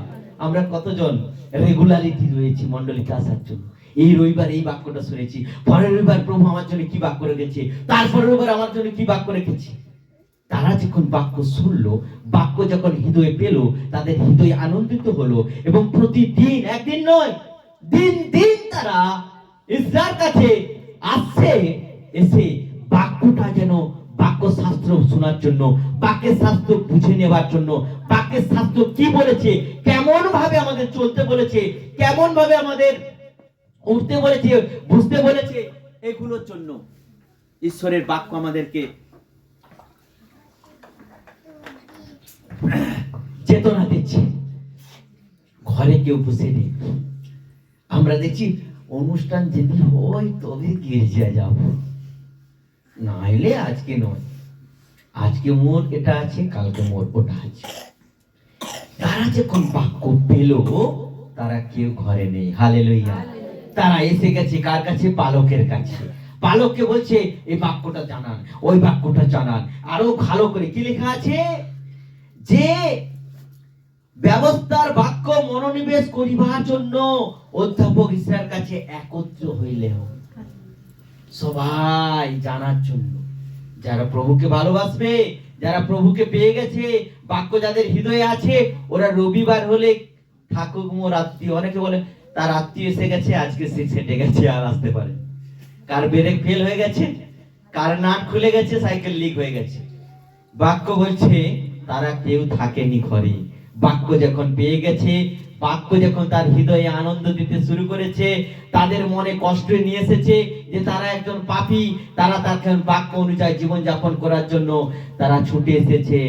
আমরা কতজন রেগুলারিটি রয়েছি মণ্ডলীতে আসার জন্য। এই রবিবার এই বাক্যটা শুনেছি, পরের রবিবার প্রভু আমার জন্য কি বাক্য রেখেছে, তারপরের রবিবার আমার জন্য কি বাক্য রেখেছে। তারা যখন বাক্য শুনলো, বাক্য যখন হৃদয়ে পেল, তাদের হৃদয় আনন্দিত হলো, এবং প্রতিদিন, একদিন নয়, দিন দিন তারা ঈশ্বরের কাছে আসছে, এসে বাক্যটা যেন, বাক্য শাস্ত্র শোনার জন্য, বাক্যের শাস্ত্র বুঝে নেবার জন্য, বাক্যের শাস্ত্র কি বলেছে, কেমন ভাবে আমাদের চলতে বলেছে, কেমন ভাবে আমাদের উঠতে বলেছে, বুঝতে বলেছে, এগুলোর জন্য ঈশ্বরের বাক্য আমাদেরকে চেতনা দিচ্ছে। ঘরে কেউ বসে নেই। আমরা দেখছি অনুষ্ঠান যদি হয় তবে গির্জা যাব, নাইলে আজকে নয়। আজকে মোর এটা আছে, কালকে মোর ওটা আছে। তারা যখন বাক্য পেল, তারা কেউ ঘরে নেই। হালেলুয়া। তারা এসে গেছে কার কাছে? পালকের কাছে। পালককে বলছে এই বাক্যটা জানান, ওই বাক্যটা জানান, আরো ভালো করে। কি লেখা আছে? যে ব্যবস্থার বাক্য মনোনিবেশ করিবার জন্য অধ্যাপক ইসরার কাছে একত্র হইলেও, সবাই জানার জন্য, যারা প্রভুকে ভালোবাসবে, যারা প্রভুকে পেয়ে গেছে, বাক্য যাদের হৃদয়ে আছে, ওরা রবিবার হলে ঠাকুর মোর আত্মীয়, অনেকে বলে তার আত্মীয় এসে গেছে, আজকে সে সেটে গেছে আর আসতে পারে। কার ব্রেক ফেল হয়ে গেছে, কার নাট খুলে গেছে, সাইকেল লিক হয়ে গেছে। বাক্য বলছে তারা কেউ থাকেনি ঘরে। বাক্য যখন পেয়ে গেছে, বাক্য যখন তার হৃদয়ে আনন্দ দিতে শুরু করেছে, তাদের মনে কষ্ট নিয়ে এসেছে যে তারা একজন পাপী, তারা তার বাক্য অনুযায়ী জীবন যাপন করার জন্য তারা ছুটে এসেছে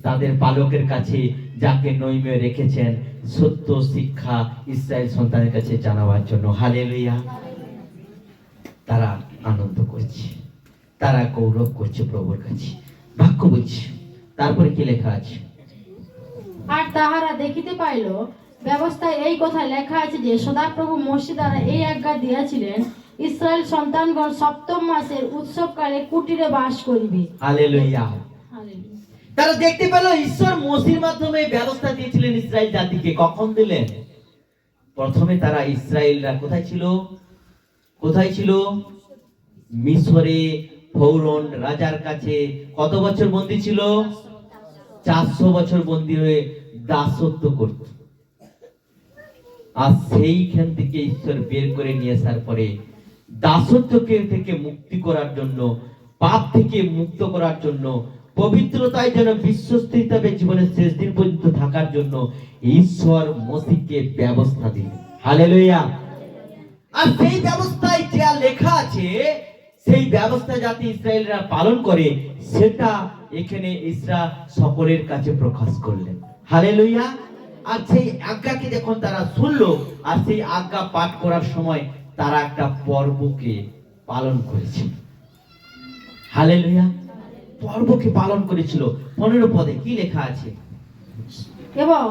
তাদের পালকের কাছে, যাকে নৈমে রেখেছেন সত্য শিক্ষা ইসরায়েল সন্তানের কাছে জানাবার জন্য। হালেলুয়া। তারা আনন্দ করছে, তারা গৌরব করছে প্রভুর কাছে। বাক্য বলছে, তারপরে কি লেখা আছে? আর তাহারা দেখিতে পাইল, ব্যবস্থায় এই কথা লেখা আছে যে সদাপ্রভু মোশে দ্বারা এই আজ্ঞা দিয়াছিলেন, ইসরায়েল সন্তানগণ সপ্তম মাসের উৎসবকালে কুটিরে বাস করিবে। হালেলুয়া। হালেলুয়া। তারা দেখতে পেল ঈশ্বর মোশির মাধ্যমে ব্যবস্থা দিয়েছিলেন ইসরায়েল জাতিকে। কখন দিলেন? প্রথমে তারা ইসরায়েলরা কোথায় ছিল? কোথায় ছিল? মিশরে ফৌরন রাজার কাছে। কত বছর বন্দী ছিল? 400 বছর বন্দী হয়ে দাসত্ব করত। আর সেইখান থেকে ঈশ্বর বের করে নিয়ে আসার পরে দাসত্বকে থেকে মুক্তি করার জন্য, পাপ থেকে মুক্ত করার জন্য, পবিত্রতায় যেন বিশ্বস্ত জীবনের শেষ দিন পর্যন্ত থাকার জন্য ঈশ্বর মসিহকে ব্যবস্থা দিলেন। হালেলুয়া। আর সেই ব্যবস্থায় যা লেখা আছে, সেই ব্যবস্থা যাতে ইসরায়েলরা পালন করে, সেটা এখানে ইসরা সকলের কাছে প্রকাশ করলেন। হালেলুয়া। আর সেই আজ্ঞাকে যখন তারা শুনলো, আর সেই আজ্ঞা পাঠ করার সময় তারা একটা পর্বকে পালন করেছিল। হালেলুয়া। পর্বকে পালন করেছিল। 15 পদে কি লেখা আছে? এবং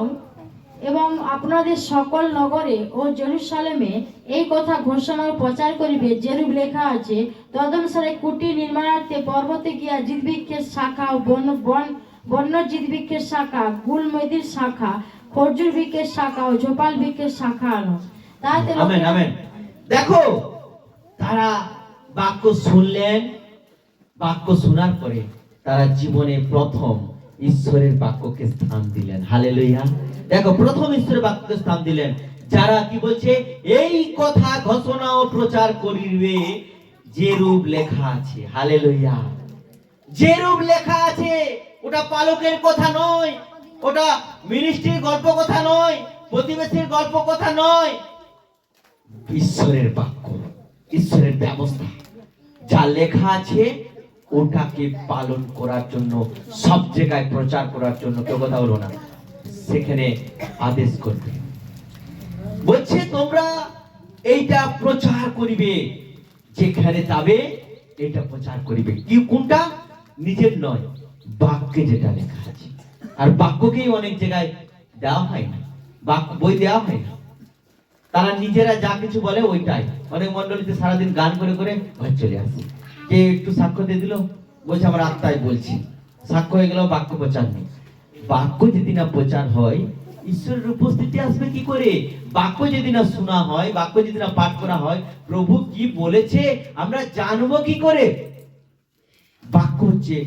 এবং আপনাদের সকল নগরে ও জেরুসালেমে এই কথা ঘোষণা ও প্রচার করিবে, যেরূপ লেখা আছে, তদনুসারে কুটির নির্মাণার্থে পর্বতে গিয়া জিদবৃক্ষের শাখা ও বন্য জিদবৃক্ষের শাখা, গুলমেদির শাখা, খরজুর বৃক্ষের শাখা ও ঝোপাল বৃক্ষের শাখা আনো। তাতে আমেন আমেন। দেখো, তারা বাক্য শুনলেন। বাক্য শোনার পরে তারা জীবনে প্রথম ঈশ্বরের বাক্যকে স্থান দিলেন। হালেলুয়া। দেখো, প্রথম ঈশ্বরের বাক্যকে স্থান দিলেন। যারা কি বলছে? এই কথা ঘোষণা ও প্রচার করিবে, যেরূপ লেখা আছে। হালেলুয়া। যেরূপ লেখা আছে, ওটা পালকের কথা নয়, ওটা মিনিস্ট্রির গল্প কথা নয়, প্রতিবেশীর গল্প কথা নয়, ঈশ্বরের বাক্য, ঈশ্বরের ব্যবস্থা যা লেখা আছে ওটাকে পালন করার জন্য, সব জায়গায় প্রচার করার জন্য। কেউ কথা বলবো না, সেখানে আদেশ করবে। বলছে তোমরা এইটা প্রচার করিবে, যেখানে যাবে এটা প্রচার করিবে। কি? কোনটা? নিজের নয়, বাক্যে যেটা লেখা আছে। আর বাক্যকেই অনেক জায়গায় দেওয়া হয় না, বাক্য বই দেওয়া হয় না। তারা নিজেরা যা কিছু বলে ওইটাই। অনেক মন্ডলীতে সারাদিন গান করে করে ঘর চলে আসে। কে একটু সাক্ষ্য দিয়ে দিল, বলছে আমার আত্মায় বলছি, সাক্ষ্য হয়ে গেল, বাক্য প্রচার নেই। বাক্য যদি না প্রচার হয়, ঈশ্বরের উপস্থিতি আসবে কি করে? বাক্য যদি না শোনা হয়, বাক্য যদি না পাঠ করা হয়, প্রভু কি বলেছে আমরা জানবো কি করে? বাক্য হচ্ছে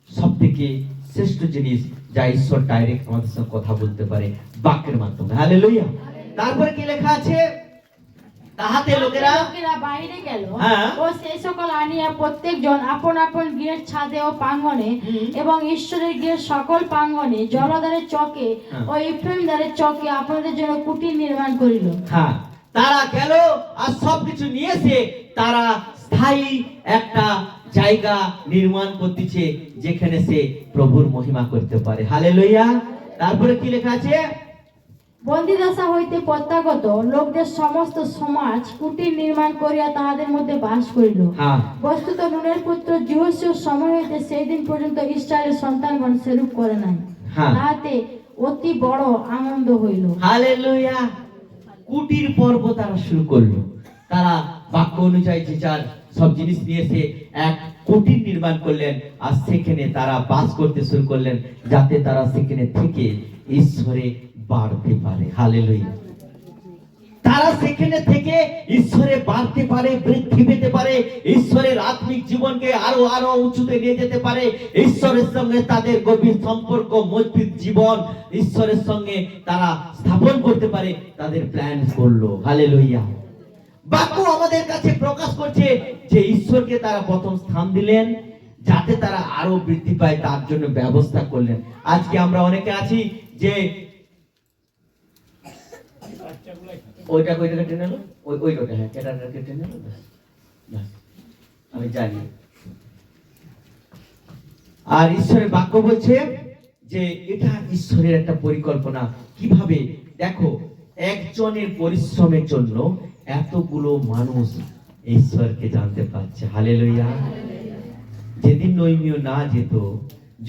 সব থেকে শ্রেষ্ঠ জিনিস, যা ঈশ্বর ডাইরেক্ট আমাদের সঙ্গে কথা বলতে পারে বাক্যের মাধ্যমে। হালেলুয়া। তারপরে কি লেখা আছে? তাহাতে লোকেরা বাইরে গেল হ্যাঁ। ও সেই সকল আনিয়া প্রত্যেকজন আপন আপন গৃহের ছাদে ও প্রাঙ্গণে এবং ঈশ্বরের গৃহের সকল প্রাঙ্গণে, জলদ্বারের চকে ও ইফ্রেম দ্বারের চকে আপনাদের জন্য কুটির নির্মাণ করিল। হ্যাঁ, তারা গেল আর সবকিছু নিয়েছে। তারা স্থায়ী একটা জায়গা নির্মাণ করতেছে, যেখানে সে প্রভুর মহিমা করতে পারে। হালেলুয়া। তারপরে কি লেখা আছে? বন্দিদশা হইতে প্রত্যাগত লোকদের সমস্ত সমাজ কুটির নির্মাণ করিয়া তাহাদের মধ্যে বাস করিল। হ্যাঁ, বস্তুত নুনের পুত্র জিহুসের সময় হইতে সেই দিন পর্যন্ত ইসরায়েলের সন্তানগণ সেরূপ করে নাই, হ্যাঁ। তাহাতে অতি বড় আনন্দ হইল। হালেলুয়া। কুটির পর্ব তারা শুরু করলো। তারা বাক্য অনুযায়ী যে যার সব জিনিস নিয়ে এসে এক কুটির নির্মাণ করলেন, আর সেখানে তারা বাস করতে শুরু করলেন, যাতে তারা সেখানে থেকে ঈশ্বরে বাড়তে পারে। হালেলুয়া। তারা সেখানে থেকে ঈশ্বরে বাড়তে পারে, বৃদ্ধি পেতে পারে, ঈশ্বরের আত্মিক জীবনকে আরো আরো উঁচুতে নিয়ে যেতে পারে, ঈশ্বরের সঙ্গে তাদের গভীর সম্পর্ক, মজবুত জীবন ঈশ্বরের সঙ্গে তারা স্থাপন করতে পারে, তাদের প্ল্যান করলো। হালেলুয়া। বাক্য আমাদের কাছে প্রকাশ করছে যে ঈশ্বরকে তারা প্রথম স্থান দিলেন, যাতে তারা আরো বৃদ্ধি পায় তার জন্য ব্যবস্থা করলেন। আজকে আমরা অনেকে আছি যে ওইটা কেটে নিল, ওইটা হ্যাঁ কেটে নিল, আমি জানি। আর ঈশ্বরের বাক্য বলছে যে এটা ঈশ্বরের একটা পরিকল্পনা। কিভাবে দেখো, একজনের পরিশ্রমের জন্য এতগুলো মানুষ ঈশ্বরকে জানতে পারছে। হালেলুয়া। যেদিন নৈমীয় না যেত,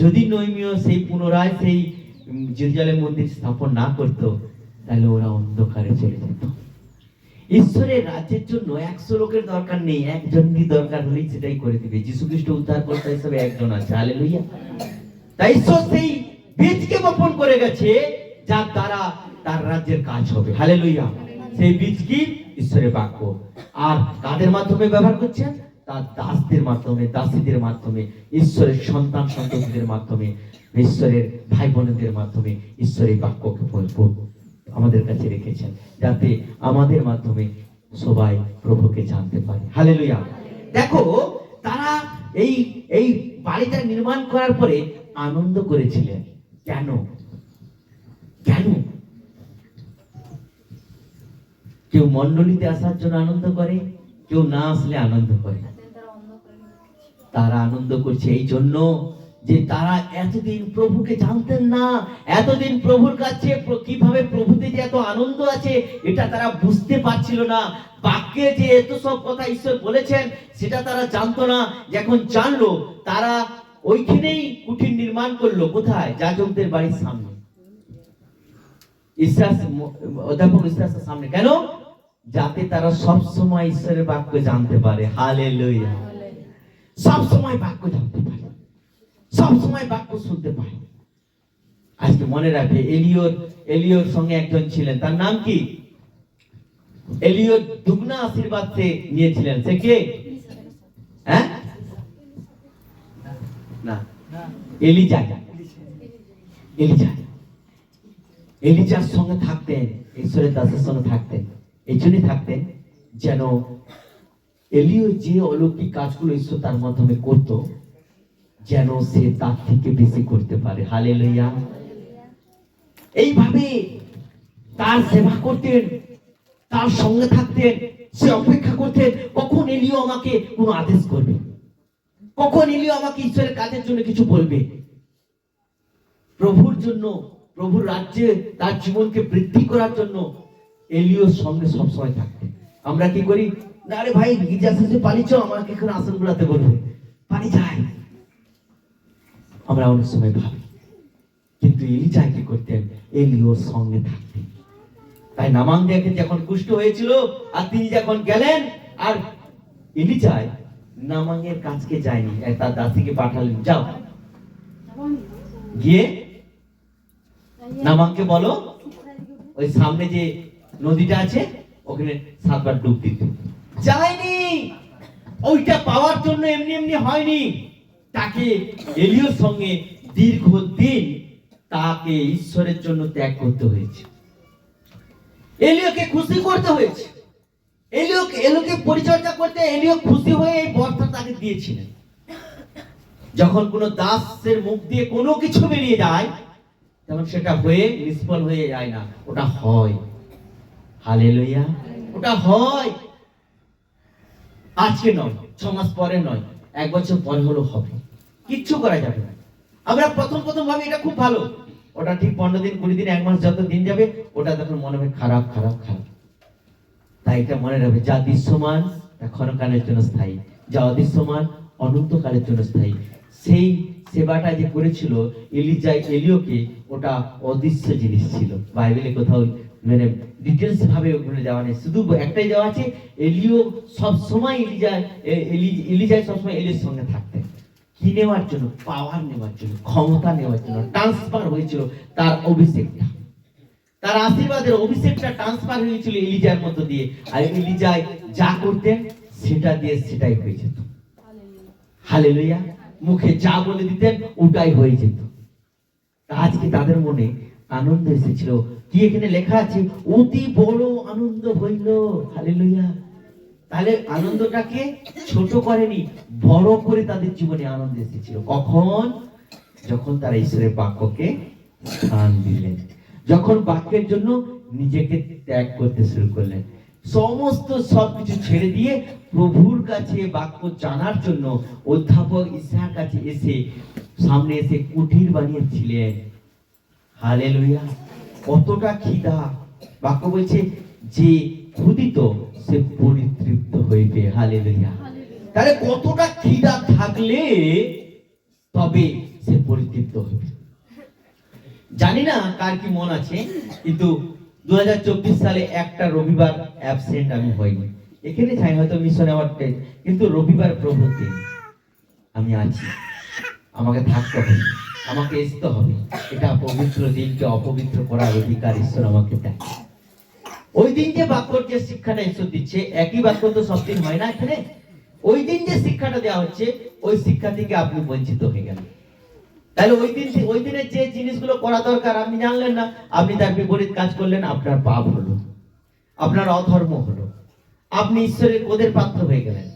যদি নৈমীয় সেই পুনরায় সেই জেরুজালেম মন্দির স্থাপন না করত, তাহলে ওরা অন্ধকারে চলে যেত। ঈশ্বরের রাজ্যের জন্য 100 লোকের দরকার নেই, একজনই দরকার হলেই সেটাই করে দিবে। যীশু খ্রিস্ট উদ্ধারকর্তা হিসেবে একজন আছে। হালেলুয়া। তাই ঈশ্বর সেই বীজকে বপন করে গেছে, যার দ্বারা তার রাজ্যের কাজ হবে। হালেলুয়া। সেই বীজ কি? ঈশ্বরের বাক্য। আর কাদের মাধ্যমে ব্যবহার করছেন? তার দাসদের মাধ্যমে, দাসীদের মাধ্যমে, ঈশ্বরের সন্তান সন্ততিদের মাধ্যমে, ঈশ্বরের ভাই বোনদের মাধ্যমে ঈশ্বরের বাক্যকে আমাদের কাছে রেখেছেন, যাতে আমাদের মাধ্যমে সবাই প্রভুকে জানতে পারে। হালেলুয়া। দেখো, তারা এই এই বাড়িটা নির্মাণ করার পরে আনন্দ করেছিলেন। কেন? কেন? কেউ মণ্ডলীতে আসার জন্য আনন্দ করে, কেউ না আসলে আনন্দ করে। তারা আনন্দ করছে এই জন্য যে তারা এতদিন প্রভুকে জানতেন না, এতদিন প্রভুর কাছে কিভাবে প্রভুতে যে এত আনন্দ আছে এটা তারা বুঝতে পারছিল না। বাক্যে যে এত সব কথা ঈশ্বর বলেছেন সেটা তারা জানতো না। যখন জানলো, তারা ওইখানেই কুঠির নির্মাণ করলো। কোথায়? যাজকদের বাড়ির সামনে, অধ্যাপক ইসরাসের সামনে। কেন? যাতে তারা সব সময় ঈশ্বরের বাক্য জানতে পারে। হালেলুয়া। সব সময় বাক্য জানতে পারে, সব সময় বাক্য শুনতে পায়। আজকে মনে রাখবে, এলিওর সঙ্গে একজন ছিলেন, তার নাম কি? এলিও দুগনা আশীর্বাদ সে নিয়েছিলেন। সে কে? হ্যাঁ, না, এলিজা। এলিজার সঙ্গে থাকতেন, ঈশ্বরের দাসের সঙ্গে থাকতেন। এই জন্যই থাকতেন যেন এলিও যে অলৌকিক কাজগুলো ঈশ্বর তার মাধ্যমে করত, যেন সে তার থেকে বেশি করতে পারে। হালেলুয়া। এইভাবে তার সেবা করতেন, তার সঙ্গে থাকতেন, সে অপেক্ষা করতেন কখন এলিও আমাকে কোনো আদেশ করবে, কখন এলিও আমাকে ঈশ্বরের কাজের জন্য কিছু বলবে। প্রভুর জন্য, প্রভুর রাজ্যে তার জীবনকে বৃদ্ধি করার জন্য এলিওর সঙ্গে সবসময় থাকতেন। আমরা কি করি? না রে ভাই, গির্জা শেষে পানি চ, আমাকে এখন আসন গুলাতে বলবে, পানি যায়। আমরা অনেক সময় ভাবি, কিন্তু এলিজা কি করতেন? এলিওর সঙ্গে থাকতেন। তাই নামান দেখে যখন কুষ্ঠ হয়েছিল আর তিনি যখন গেলেন, আর এলিজা নামানের কাছকে যায়নি, তার দাসীকে পাঠালেন, যাও গিয়ে নামানকে বলো ওই সামনে যে নদীটা আছে ওখানে 7 বার ডুব দিতে। যায়নি। ওইটা পাওয়ার জন্য এমনি এমনি হয়নি। তাকে এলিওর সঙ্গে দীর্ঘদিন তাকে ঈশ্বরের জন্য ত্যাগ করতে হয়েছে, এলিওকে খুশি করতে হয়েছে, এলিওকে পরিচর্যা করতে এলিও খুশি হয়ে এই বরটা তাকে দিয়েছিলেন। যখন কোনো দাসের মুখ দিয়ে কোনো কিছু বেরিয়ে যায়, তখন সেটা হয়ে নিষ্ফল হয়ে যায় না, ওটা হয়। হালেলুয়া। ওটা হয়। আজকে নয়, 6 মাস পরে নয়, 1 বছর পরে হলো হবে, কিচ্ছু করা যাবে না। আমরা প্রথম ভাবে এটা খুব ভালো, ওটা ঠিক 15 দিন 20 দিন 1 মাস যত দিন যাবে ওটা তখন মনে হবে খারাপ খারাপ খারাপ। তাই এটা মনে রাখবে, যা দৃশ্যমান তা ক্ষণকালের জন্য স্থায়ী, যা অদৃশ্যমান অনন্তকালের জন্য স্থায়ী। সেই সেবাটা যে করেছিল এলিওকে, ওটা অদৃশ্য জিনিস ছিল। বাইবেলে কোথাও মানে ডিটেলস ভাবে ওখানে যাওয়া নেই, শুধু একটাই দেওয়া আছে, এলিও সব সময় এলিজা সবসময় এলির সঙ্গে থাকতেন। কি নেওয়ার জন্য? পাওয়ার নেওয়ার জন্য, ক্ষমতা নেওয়ার জন্য। ট্রান্সফার হয়েছিল তার অভিষেকটা, তার আশীর্বাদের অভিষেকটা ট্রান্সফার হয়েছিল এলিজার মধ্য দিয়ে। আর এলিজায় যা করতেন সেটা দিয়ে সেটাই হয়ে যেত। হালেলুয়া। মুখে যা বলে দিতেন ওটাই হয়ে যেত। আজকে তাদের মনে আনন্দ এসেছিল। কি এখানে লেখা আছে? অতি বড় আনন্দ হইল। হালেলুয়া। তাহলে আনন্দটাকে ছোট করেনি, বড় করে তাদের জীবনে আনন্দ এসেছিল। কখন? যখন তারা ঈশ্বরের বাক্যকে স্থান দিলেন, যখন বাক্যের জন্য নিজেকে ত্যাগ করতে শুরু করলেন, সমস্ত সবকিছু ছেড়ে দিয়ে প্রভুর কাছে বাক্য জানার জন্য অধ্যাপক ইসার কাছে এসে সামনে এসে কুঠির বানিয়েছিলেন। হালেলুয়া। কতটা খিদা! বাক্য বলছে যে ক্ষুধিত সে পরিতৃপ্ত হইবে। হালেলুয়া। তাহলে কতটা খিদা থাকলে তবে সে পরিতৃপ্ত হইবে। জানি না কার কি মন আছে, কিন্তু 2024 সালে একটা রবিবার অ্যাবসেন্ট আমি হইনি। এখানে চাই হয়তো মিশন অ্যাওয়ার্ডে, কিন্তু রবিবার প্রভুর দিন আমি আছি, আমাকে থাকতে হবে, আমাকে আসতে হবে। এটা পবিত্র দিনকে অপবিত্র করার অধিকার ঈশ্বর আমাকে দেয়। ওই দিন যে বাক্যর যে শিক্ষাটা ঈশ্বর দিচ্ছে, একই বাক্য তো সব দিন হয় না এখানে। ওই দিন যে শিক্ষাটা দেওয়া হচ্ছে, ওই শিক্ষা থেকে আপনি বঞ্চিত হয়ে গেলেন। তাহলে ওই দিনের যে জিনিসগুলো করা দরকার আপনি জানলেন না, আপনি তার বিপরীত কাজ করলেন, আপনার পাপ হলো, আপনার অধর্ম হলো, আপনি ঈশ্বরের ক্রোধের পাত্র হয়ে গেলেন,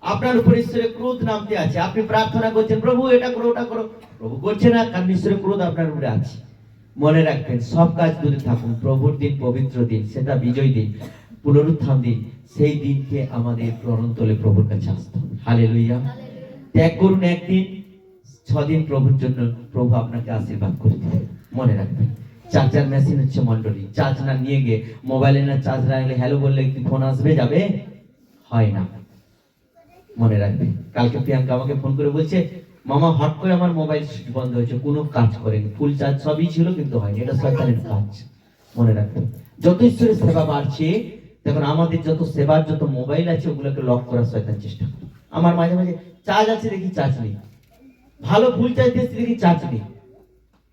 আপনার উপর ঈশ্বরের ক্রোধ নামতে আছে। আপনি প্রার্থনা করছেন, প্রভু এটা করো ওটা করো, প্রভু করছে না, কারণ ঈশ্বরের ক্রোধ আপনার উপরে আছে। মনে রাখবেন, সব কাজ দূরে থাকুন। প্রভুর দিন পবিত্র দিন, সেটা বিজয় দিন, পুনরুত্থান দিন। সেই দিনকে আমাদের প্রণতলে প্রভুর কাছে আসতে হবে। হালেলুয়া। ত্যাগ করুন একদিন, 6 দিন প্রভুর জন্য, প্রভু আপনাকে আশীর্বাদ করে দেবে। মনে রাখবেন, চার্জার মেশিন হচ্ছে মন্ডলী। চার্জ না নিয়ে গিয়ে, মোবাইলে না চার্জ রাখলে হ্যালো বললে কি ফোন আসবে যাবে? হয় না। মনে রাখবেন। কালকে প্রিয়াঙ্কা আমাকে ফোন করে বলছে, মামা হট করে আমার মোবাইল সুইচ বন্ধ হয়েছে, কোনো কাজ করেনি, ফুল চার্জ সবই ছিল কিন্তু হয়নি। এটা শয়তানের কাজ। মনে রাখবেন, যত ঈশ্বরের সেবা বাড়ছে, দেখুন আমাদের যত সেবার যত মোবাইল আছে ওগুলোকে লক করার শয়তান চেষ্টা করে। আমার মাঝে মাঝে চার্জ আছে দেখি চার্জ নেই, ভালো ফুল চার্জ দিয়েছি দেখি চার্জ নেই।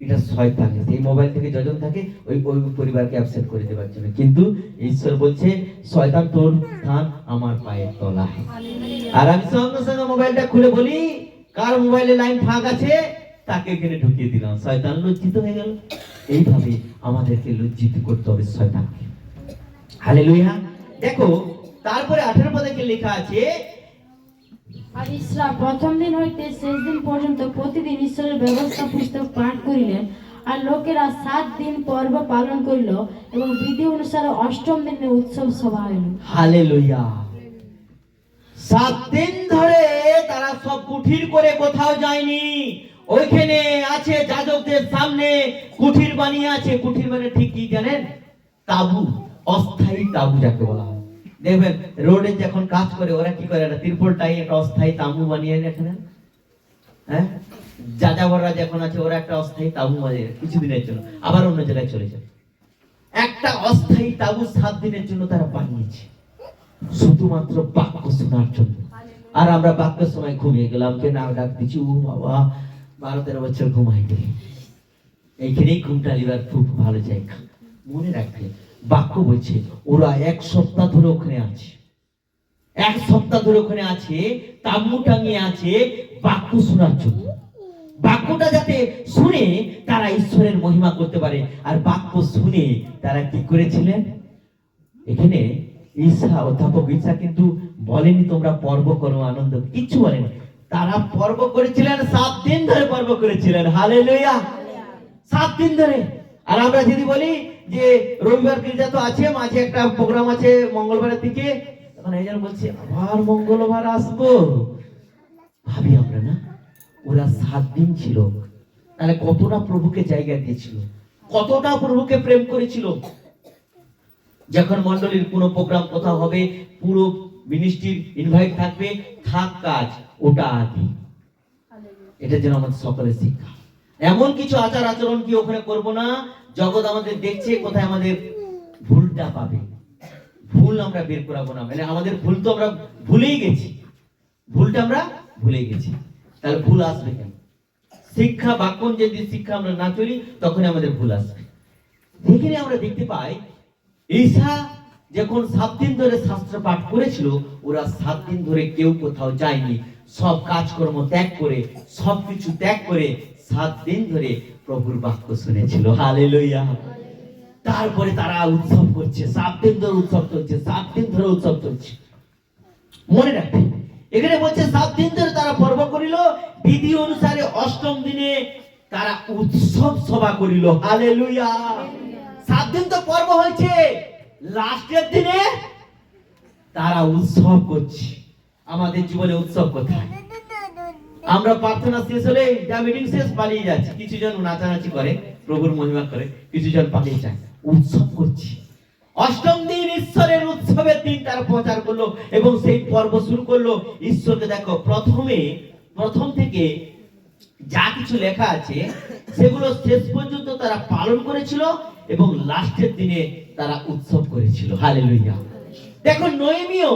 এটা শয়তান, এই মোবাইল থেকে যজন থাকে ওই পরিবারকে অ্যাবসেন্ট করে দেওয়ার জন্য। কিন্তু ঈশ্বর বলছে, শয়তান তোর স্থান আমার পায়ের তলায়। আর আমি সঙ্গে সঙ্গে মোবাইলটা খুলে বলি, কার মোবাইলে লাইন ফাঁক আছে তাকে এখানে ঢুকিয়ে দিলাম। শয়তান লজ্জিত হয়ে গেল। এইভাবে আমাদেরকে লজ্জিত করতে হবে শয়তানকে। হালেলুয়া। দেখো তারপরে 18 পদে লেখা আছে, আর ইসরা প্রথম দিন হইতে শেষ দিন পর্যন্ত প্রতিদিন ঈশ্বরের ব্যবস্থা পুস্তক পাঠ করিলেন। আর লোকেরা 7 দিন পর্ব পালন করিল এবং বিধি অনুসারে অষ্টম দিনে উৎসব সভা হইল। হালেলুয়া। 7 দিন ধরে তারা সব কুঠির করে কোথাও যায়নি। ওইখানে আছে যাজকদের সামনে কুঠির বানিয়ে আছে। কুঠির মানে ঠিক কি জানেন? তাবু, অস্থায়ী তাবু যাকে বলা হয়। দেখবেন রোডে যখন কাজ করে ওরা কি করে, একটা ত্রিপলটাই একটা অস্থায়ী তাবু বানিয়ে রাখে না? হ্যাঁ, যাযাবররা যখন আছে ওরা একটা অস্থায়ী তাবু বানিয়ে কিছুদিনের জন্য, আবার অন্য জায়গায় চলে যায়। একটা অস্থায়ী তাবু 7 দিনের জন্য তারা বানিয়েছে, শুধুমাত্র বাক্য শোনার জন্য। আর আমরা বাক্যের সময় ঘুমিয়ে গেলাম, কে না ডাক দিচ্ছি, ও বাবা 12-13 বছর ঘুমাই গেলে। এইখানেই ঘুমটা লিবার খুব ভালো জায়গা। মনে রাখবে, বাক্য বলছে ওরা 1 সপ্তাহ ধরে ওখানে আছে, 1 সপ্তাহ ধরে ওখানে আছে, তাম্বু টাঙিয়ে আছে বাক্য শোনার জন্য। বাক্যটা যাতে শুনে তারা ঈশ্বরের মহিমা করতে পারে। আর বাক্য শুনে তারা কি করেছিলেন? এখানে অধ্যাপক ঈসা কিন্তু বলেনি তোমরা পর্ব করো আনন্দ, কিচ্ছু বলেনি। তারা পর্ব করেছিলেন, 7 দিন ধরে পর্ব করেছিলেন। হালেলুয়া। 7 দিন ধরে। আর আমরা যদি বলি যে রবিবার গির্জা তো আছে, মাঝে একটা প্রোগ্রাম আছে মঙ্গলবারের দিকে, তখন একজন বলছে আবার মঙ্গলবার আসবো। ভাবি আমরা না, ওরা 7 দিন ছিল তাহলে কতটা প্রভুকে জায়গা দিয়েছিল, কতটা প্রভুকে প্রেম করেছিল। যখন মন্ডলীর কোনো প্রোগ্রাম কোথাও হবে, পুরো মিনিস্ট্রির ইনভাইট থাকবে, থাক কাজ ওটা আগে। এটা যেন আমাদের সকলের শিক্ষা। এমন কিছু আচার আচরণ কি ওখানে করব না, জগৎ আমাদের দেখছে, কোথায় আমাদের ভুলটা পাবে, ভুল আমরা বের করাবো না। মানে আমাদের ভুল তো আমরা ভুলেই গেছি, ভুলটা আমরা ভুলে গেছি, তাহলে ভুল আসবে কেন? শিক্ষা বাক্য যদি শিক্ষা আমরা না চলি, তখনই আমাদের ভুল আসবে। এখানে আমরা দেখতে পাই, ঈসা যখন 7 দিন ধরে শাস্ত্র পাঠ করেছিল, ওরা 7 দিন ধরে কেউ কোথাও যায়নি, সব কাজকর্ম ত্যাগ করে, সবকিছু ত্যাগ করে 7 দিন ধরে প্রভুর বাক্য শুনেছিল। হালেলুয়া। তারপরে তারা উৎসব করছে, 7 দিন ধরে উৎসব চলছে, 7 দিন ধরে উৎসব চলছে। মনে রাখবে, এখানে বলছে 7 দিন ধরে তারা পর্ব করিল, বিধি অনুসারে 8ম দিনে তারা উৎসব সভা করিল। হালেলুয়া। 7 দিন তো পর্ব হয়েছে, লাস্টের দিনে তারা উৎসব করছে। আমাদের জীবনে উৎসব কোথায়? আমরা প্রার্থনা শেষ হলে যা মিটিং শেষ পালিয়ে যাচ্ছে, কিছু জন নাচানাচি করে, প্রভুর মহিমা করে, কিছু জন পালিয়ে যায়। উৎসব করছি। 8ম দিন ঈশ্বরের উৎসবের দিন তারা প্রচার করলো এবং সেই পর্ব শুরু করলো। ঈশ্বরকে দেখো, প্রথম থেকে যা কিছু লেখা আছে সেগুলো শেষ পর্যন্ত তারা পালন করেছিল এবং লাস্টের দিনে তারা উৎসব করেছিল। হালেলুয়া। দেখো, নহমিও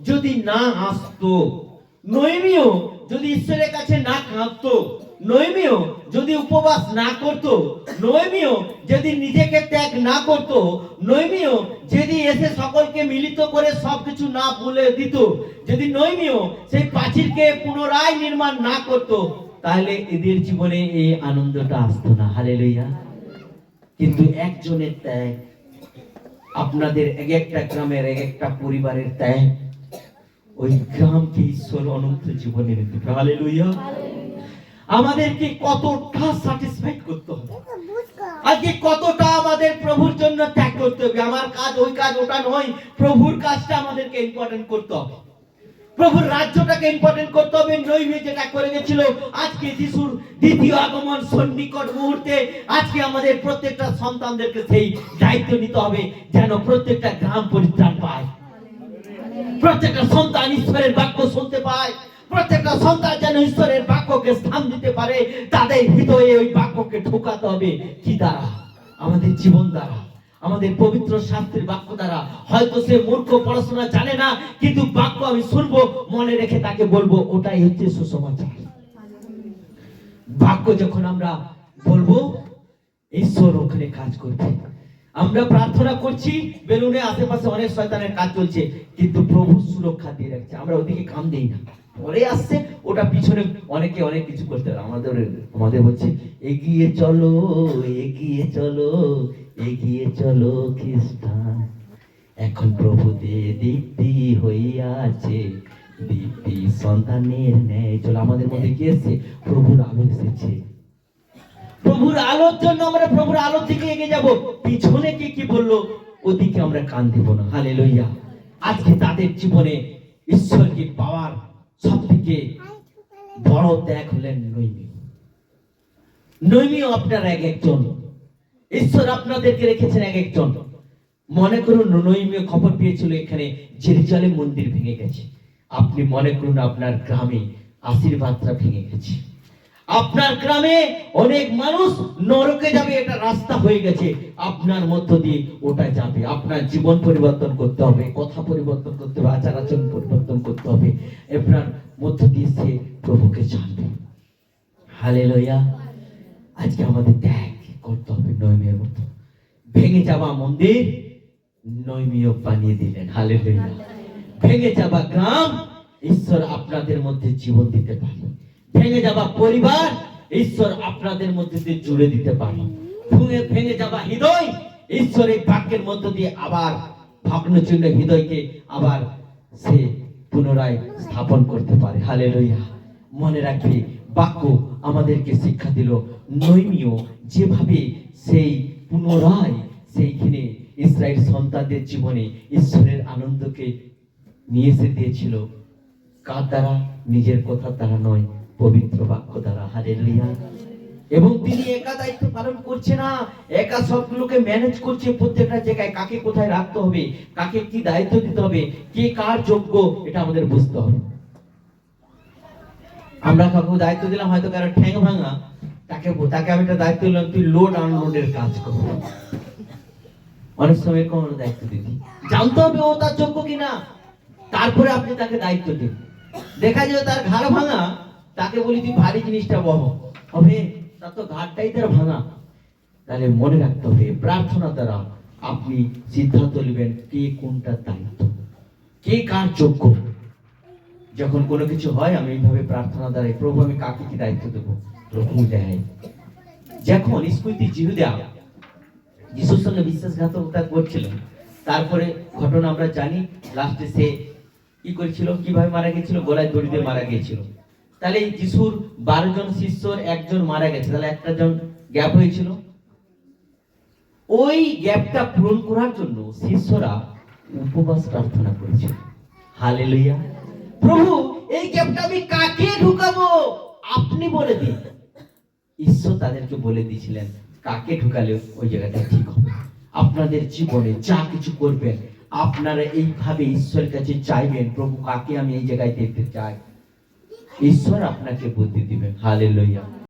যদি না আসতো, নহমিও যদি ঈশ্বরের কাছে না কাঁদতো, নহমিও যদি উপবাস না করতো, নহমিও যদি নিজেকে ত্যাগ না করতো, নহমিও যদি এসে সকলকে মিলিত করে সবকিছু না বলে দিত, যদি নহমিও সেই প্রাচীরকে পুনরায় নির্মাণ না করতো, তাহলে এদের জীবনে এই আনন্দটা আসতো না। হালেলুয়া। কিন্তু একজনের ত্যাগ, আপনাদের এক একটা গ্রামের এক একটা পরিবারের ত্যাগ, ওই গ্রামকে ঈশ্বর অনন্ত জীবনে দিতে পারে। হালেলুয়া। আমাদেরকে কতটা স্যাটিসফাইড করতে হবে, আজকে কতটা আমাদের প্রভুর জন্য ত্যাগ করতে হবে। আমার কাজ ওই কাজ ওটা নয়, প্রভুর কাজটা আমাদেরকে ইম্পর্টেন্ট করতে হবে, প্রভুর রাজ্যটাকে ইম্পর্টেন্ট করতে হবে। নইমে যেটা করে গেছিল, আজকে যিশুর দ্বিতীয় আগমন সন্নিকট মুহূর্তে আজকে আমাদের প্রত্যেকটা সন্তানদেরকে সেই দায়িত্ব নিতে হবে, যেন প্রত্যেকটা গ্রাম পরিত্রাণ পায়, প্রত্যেকটা সন্তান ঈশ্বরের বাক্য শুনতে পায়, প্রত্যেকটা সন্তান যেন ঈশ্বরের বাক্যকে স্থান দিতে পারে। তাদের হৃদয়ে ওই বাক্যকে ঢোকাতে হবে। কি দ্বারা? আমাদের জীবন দ্বারা, আমাদের পবিত্র শাস্ত্রের বাক্য দ্বারা। হয়তো সে মূর্খ, পড়াশোনা জানে না, কিন্তু বাক্য আমি শুনবো, মনে রেখে তাকে বলবো, ওটাই হচ্ছে সুসমাচার। বাক্য যখন আমরা বলবো, ঈশ্বর ওখানে কাজ করবে। আমরা প্রার্থনা করছি, বেলুনে আশেপাশে অনেক শয়তানের কাজ চলছে, কিন্তু প্রভু সুরক্ষা দিয়ে রাখছে, আমরা ওদিকে কাম দেই না। পরে আসছে ওটা, পিছনে অনেকে অনেক কিছু করতে হবে। আমাদের বলছে, এগিয়ে চলো, এগিয়ে চলো, এগিয়ে চলো খ্রিস্টান, এখন প্রভুদের দীপ্তি হইয়াছে, দীপ্তি সন্তানের ন্যায়। চলো, আমাদের মধ্যে কি এসেছে? প্রভুর আলো এসেছে। প্রভুর আলোর জন্য আমরা প্রভুর আলোর দিকে এগিয়ে যাব। পিছনে কে কি বললো ওদিকে আমরা কান দেব না। হালেলুয়া। আজকে তাদের জীবনে ঈশ্বরকে পাওয়ার সবথেকে বড় ত্যাগ হলেন নহমিও। নহমিও আপনারা এক একজন, ঈশ্বর আপনাদেরকে রেখেছেন এক একজন। মনে করুন নহমিও খবর পেয়েছিল এখানে জেরুজালেম মন্দির ভেঙে গেছে। আপনি মনে করুন আপনার গ্রামে আশীর্বাদটা ভেঙে গেছে, আপনার গ্রামে অনেক মানুষ নরকে যাবে, এটা রাস্তা হয়ে গেছে, আপনার মধ্য দিয়ে ওটা যাবে। আপনার জীবন পরিবর্তন করতে হবে, কথা পরিবর্তন করতে হবে, আচার আচরণ পরিবর্তন করতে হবে, আপনার মধ্য দিয়ে সে প্রভুকে জানবে। হালেলুয়া। আজকে আমাদের ত্যাগ করতে হবে নহমিওর মতো। ভেঙে যাওয়া মন্দির নহমিও বানিয়ে দিলেন। হালেলুয়া। ভেঙে যাওয়া গ্রাম ঈশ্বর আপনাদের মধ্যে জীবন দিতে পারে। ভেঙে যাওয়া পরিবার ঈশ্বর আপনাদের মধ্যে দিয়ে জুড়ে দিতে পারে। ভেঙে যাওয়া হৃদয় ঈশ্বর এই বাক্যের মধ্য দিয়ে আবার ভগ্নচূর্ণ হৃদয়কে আবার সে পুনরায় স্থাপন করতে পারে। হালেলুয়া। মনে রাখবে, বাক্য আমাদেরকে শিক্ষা দিল, নহমিও যেভাবে সেই পুনরায় সেইখানে ইসরায়েল সন্তানদের জীবনে ঈশ্বরের আনন্দকে নিয়ে এসে দিয়েছিল। কার দ্বারা? নিজের কথা দ্বারা নয়, পবিত্র বাক্য দ্বারা। হালেলুয়া। এবং তিনি একা দায়িত্ব পালন করছে না, একা সবগুলোকে ম্যানেজ করছে। প্রত্যেকটা জায়গায় কাকে কোথায় রাখতে হবে, কাকে কি দায়িত্ব দিতে হবে, কে কার যোগ্য, এটা আমাদের বুঝতে হবে। আমরা কাউকে দায়িত্ব দিলাম, হয়তো কারো ঠ্যাং ভাঙা, তাকে আমি একটা দায়িত্ব দিলাম, তুই লোড আনলোডের কাজ কর। অনেক সময় কোনো দায়িত্ব দিবি, জানতে হবে ও তার যোগ্য কিনা, তারপরে আপনি তাকে দায়িত্ব দিন। দেখা যায় তার ঘাড় ভাঙা, তাকে বলি তুই ভারী জিনিসটা বহ, হবে তার তো ঘাড়টাই তার ভাঙা। তাহলে মনে রাখতে হবে, প্রার্থনা দ্বারা আপনি সিদ্ধান্ত নেবেন কে কোনটার দায়িত্ব, কে কার যোগ্য। যখন কোনো কিছু হয়, আমি এইভাবে প্রার্থনা দ্বারা, প্রভু আমি কাকে কি দায়িত্ব দেবো, প্রভু দেয়। যখন ইস্কুইতি জিহুদা যিশুর সঙ্গে বিশ্বাসঘাতকতা করছিল, তারপরে ঘটনা আমরা জানি, লাস্টে সে কি করেছিল, কিভাবে মারা গেছিল, গলায় দড়ি দিয়ে মারা গিয়েছিল। তাহলে এই যিশুর 12 জন শিষ্যর একজন মারা গেছে, তাহলে একটা জন গ্যাপ হয়েছিল। ওই গ্যাপটা পূরণ করার জন্য শিষ্যরা উপবাস প্রার্থনা করেছিল। হালেলুয়া। প্রভু এই গ্যাপটা আমি কাকে ঢুকাবো, আপনি বলে দিন। ঈশ্বর তাদেরকে বলে দিয়েছিলেন কাকে ঢুকালে ওই জায়গাটা ঠিক হবে। আপনাদের জীবনে যা কিছু করবেন, আপনারা এইভাবে ঈশ্বরের কাছে চাইবেন, প্রভু কাকে আমি এই জায়গায় দেখতে চাই, ঈশ্বর আপনাকে বুদ্ধি দিবেন। হালেলুয়া।